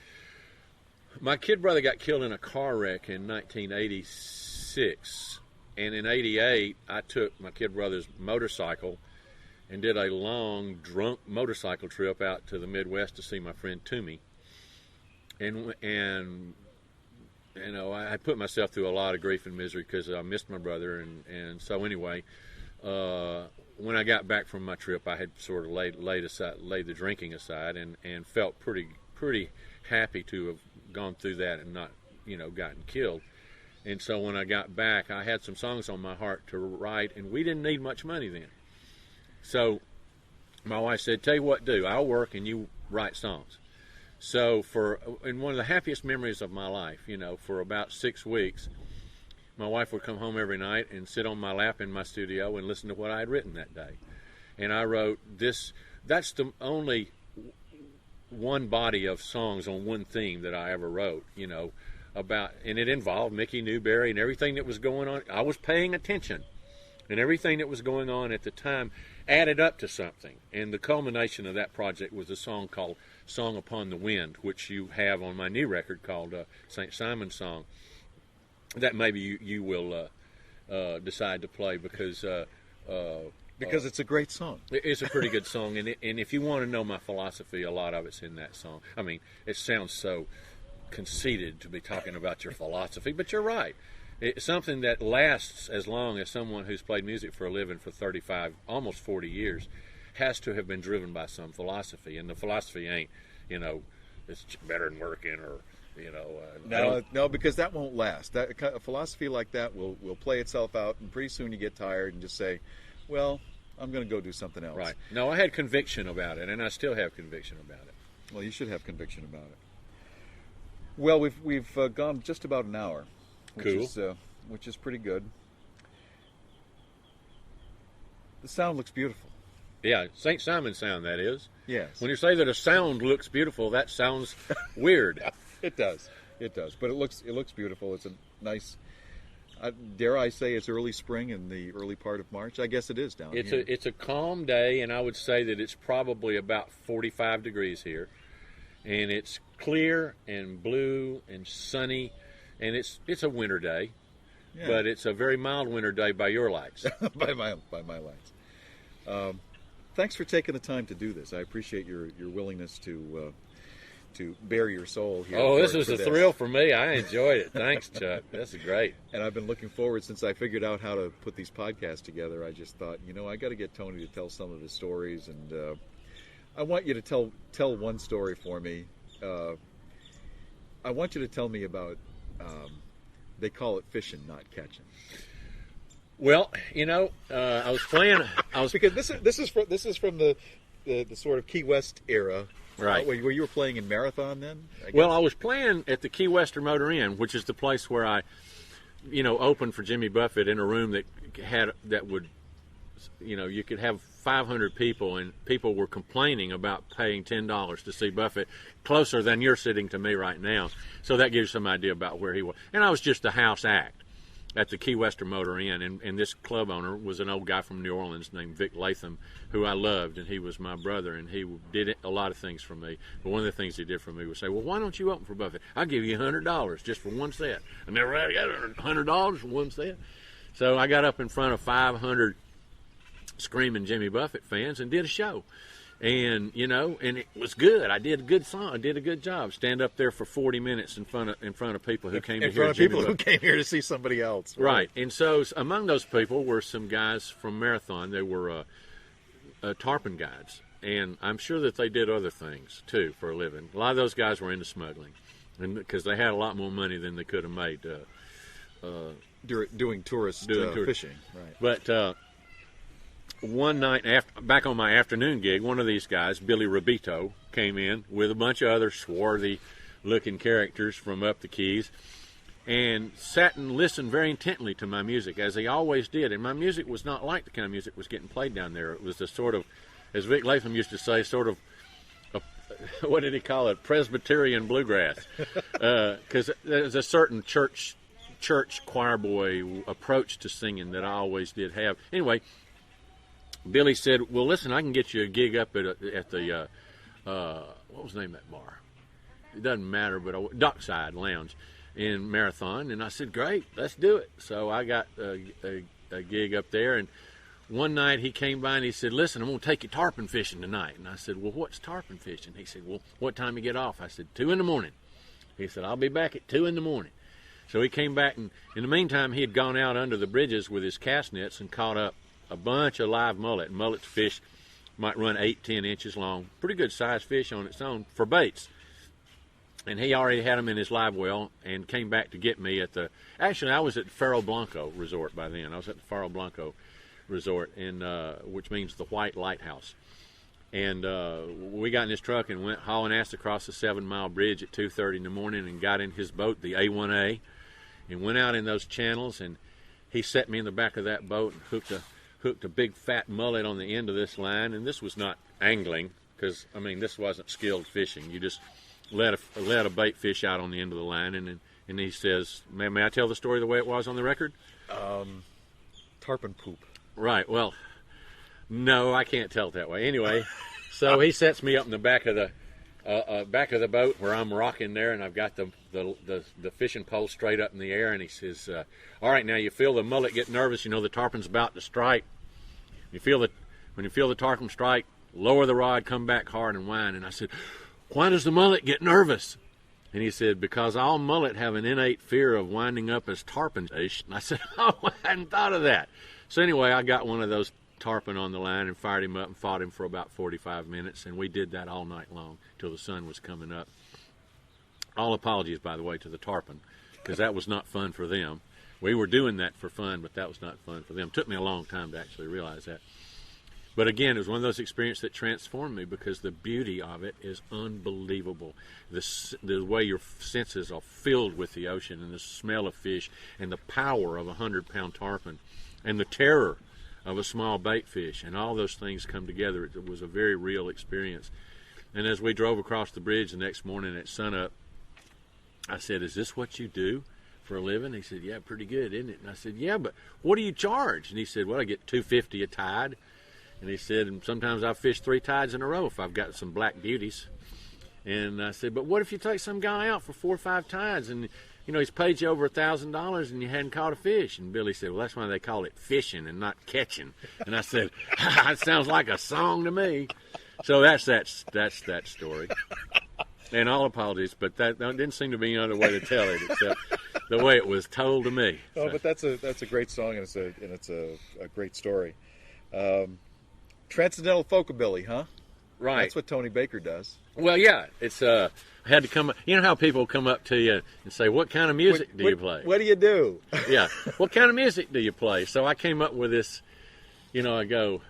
my kid brother got killed in a car wreck in 1986. And in 88, I took my kid brother's motorcycle and did a long drunk motorcycle trip out to the Midwest to see my friend Toomey. And you know, I put myself through a lot of grief and misery because I missed my brother. And so anyway, when I got back from my trip, I had sort of laid the drinking aside and felt pretty happy to have gone through that and not, gotten killed. And so when I got back, I had some songs on my heart to write, and we didn't need much money then. So my wife said, tell you what, do. I'll work and you write songs. So in one of the happiest memories of my life, for about 6 weeks, my wife would come home every night and sit on my lap in my studio and listen to what I had written that day. And I wrote this. That's the only one body of songs on one theme that I ever wrote, and it involved Mickey Newberry and everything that was going on. I was paying attention, and everything that was going on at the time added up to something. And the culmination of that project was a song called Song Upon the Wind, which you have on my new record called St. Simon's Song. That maybe you will decide to play because it's a great song. It's a pretty good song, and if you want to know my philosophy, a lot of it's in that song. I mean, it sounds so conceited to be talking about your philosophy, but you're right. It's something that lasts as long as someone who's played music for a living for 35, almost 40 years, has to have been driven by some philosophy, and the philosophy ain't, it's better than working or. No, because that won't last. A philosophy like that will play itself out, and pretty soon you get tired and just say, well, I'm going to go do something else. Right. No, I had conviction about it, and I still have conviction about it. Well, you should have conviction about it. Well, we've gone just about an hour, which is pretty good. The sound looks beautiful. Yeah, St. Simon's sound, that is. Yes. When you say that a sound looks beautiful, that sounds weird. It does, but it looks beautiful. It's a nice. Dare I say it's early spring in the early part of March? I guess it is down here. It's a calm day, and I would say that it's probably about 45 degrees here, and it's clear and blue and sunny, and it's a winter day, but it's a very mild winter day by your lights. by my lights. Thanks for taking the time to do this. I appreciate your willingness to bare your soul here. Oh, this was a thrill for me. I enjoyed it. Thanks, Chuck. That's great. And I've been looking forward since I figured out how to put these podcasts together. I just thought, I got to get Tony to tell some of his stories, and I want you to tell one story for me. I want you to tell me about. They call it fishing, not catching. Well, I was playing. Because this is from the sort of Key West era. Right. Where you were playing in Marathon then? Well, I was playing at the Key Western Motor Inn, which is the place where I, opened for Jimmy Buffett in a room that would, you could have 500 people, and people were complaining about paying $10 to see Buffett closer than you're sitting to me right now. So that gives you some idea about where he was. And I was just a house act at the Key Western Motor Inn, and this club owner was an old guy from New Orleans named Vic Latham, who I loved, and he was my brother, and he did a lot of things for me. But one of the things he did for me was say, well, why don't you open for Buffett? I'll give you $100 just for one set. I never had $100 for one set. So I got up in front of 500 screaming Jimmy Buffett fans and did a show. And, and it was good. I did a good song. I did a good job. Stand up there for 40 minutes in front of people who came to hear Jimmy Buffett. Who came here to see somebody else. Right. And so among those people were some guys from Marathon. They were tarpon guides. And I'm sure that they did other things, too, for a living. A lot of those guys were into smuggling, and because they had a lot more money than they could have made doing tourist fishing. Right. But one night, back on my afternoon gig, one of these guys, Billy Rabito, came in with a bunch of other swarthy-looking characters from up the Keys and sat and listened very intently to my music, as he always did. And my music was not like the kind of music that was getting played down there. It was the sort of, as Vic Latham used to say, sort of, what did he call it, Presbyterian bluegrass. Because there's a certain church choir boy approach to singing that I always did have. Anyway, Billy said, well, listen, I can get you a gig up at the, what was the name of that bar? It doesn't matter, but Dockside Lounge in Marathon. And I said, great, let's do it. So I got a gig up there. And one night he came by and he said, listen, I'm going to take you tarpon fishing tonight. And I said, well, what's tarpon fishing? He said, well, what time you get off? I said, 2 a.m. He said, I'll be back at 2 a.m. So he came back, and in the meantime, he had gone out under the bridges with his cast nets and caught up a bunch of live mullet. Mullet's fish might run 8-10 inches long. Pretty good sized fish on its own for baits. And he already had them in his live well and came back to get me at the... Actually, I was at Faro Blanco Resort by then. I was at the Faro Blanco Resort, which means the White Lighthouse. And we got in his truck and went hauling ass across the 7 Mile Bridge at 2:30 in the morning and got in his boat, the A1A, and went out in those channels. And he set me in the back of that boat and hooked a big fat mullet on the end of this line. And this was not angling, because I mean this wasn't skilled fishing. You just let a bait fish out on the end of the line, and he says, "May I tell the story the way it was on the record?" Tarpon poop. Right. Well, no, I can't tell it that way. Anyway, so he sets me up in the back of the boat where I'm rocking there, and I've got the fishing pole straight up in the air, and he says, "All right, now you feel the mullet get nervous. You know the tarpon's about to strike. When you feel the tarpon strike, lower the rod, come back hard, and whine." And I said, "Why does the mullet get nervous?" And he said, "Because all mullet have an innate fear of winding up as tarpon." And I said, "Oh, I hadn't thought of that." So anyway, I got one of those tarpon on the line and fired him up and fought him for about 45 minutes, and we did that all night long till the sun was coming up. All apologies, by the way, to the tarpon, because that was not fun for them. We were doing that for fun, but that was not fun for them. It took me a long time to actually realize that. But again, it was one of those experiences that transformed me, because the beauty of it is unbelievable. The way your senses are filled with the ocean, and the smell of fish, and the power of a 100-pound tarpon, and the terror of a small bait fish, and all those things come together. It was a very real experience. And as we drove across the bridge the next morning at sunup, I said, "Is this what you do for a living?" He said, "Yeah, pretty good, isn't it?" And I said, "Yeah, but what do you charge?" And he said, "Well, I get $2.50 a tide." And he said, "And sometimes I fish 3 tides in a row if I've got some black beauties." And I said, "But what if you take some guy out for 4 or 5 tides and, you know, he's paid you over $1,000 and you hadn't caught a fish?" And Billy said, "Well, that's why they call it fishing and not catching." And I said, "That sounds like a song to me." So that's that story. And all apologies, but that didn't seem to be any other way to tell it except the way it was told to me. Oh, so. But that's a great song, and it's a great story. Transcendental Folkabilly, huh? Right. That's what Tony Baker does. Well, yeah. It's I had to come. You know how people come up to you and say, "What kind of music do you play?" What do you do? Yeah. What kind of music do you play? So I came up with this. You know, I go.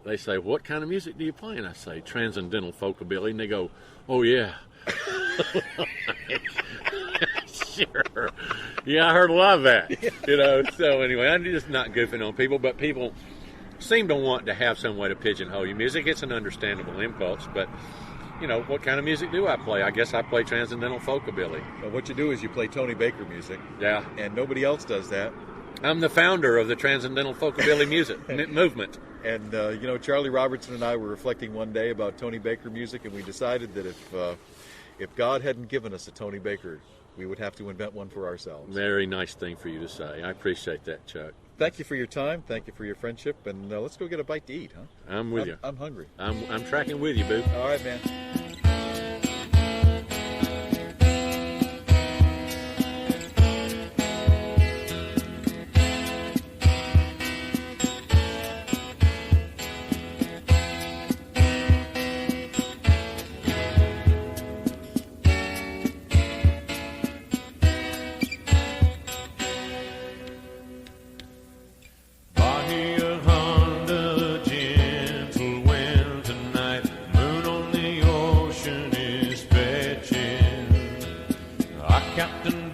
They say, "What kind of music do you play?" And I say, "Transcendental Folkabilly." And they go, "Oh yeah." Sure. Yeah, I heard a lot of that. You know. So anyway, I'm just not goofing on people, but people seem to want to have some way to pigeonhole your music. It's an understandable impulse, but you know, what kind of music do I play? I guess I play Transcendental Folkabilly. Well, what you do is you play Tony Baker music. Yeah. And nobody else does that. I'm the founder of the Transcendental Folkabilly music movement. And you know, Charlie Robertson and I were reflecting one day about Tony Baker music, and we decided that if God hadn't given us a Tony Baker, we would have to invent one for ourselves. Very nice thing for you to say. I appreciate that, Chuck. Thank you for your time. Thank you for your friendship. And let's go get a bite to eat, huh? I'm with you. I'm hungry. I'm tracking with you, boo. All right, man. Captain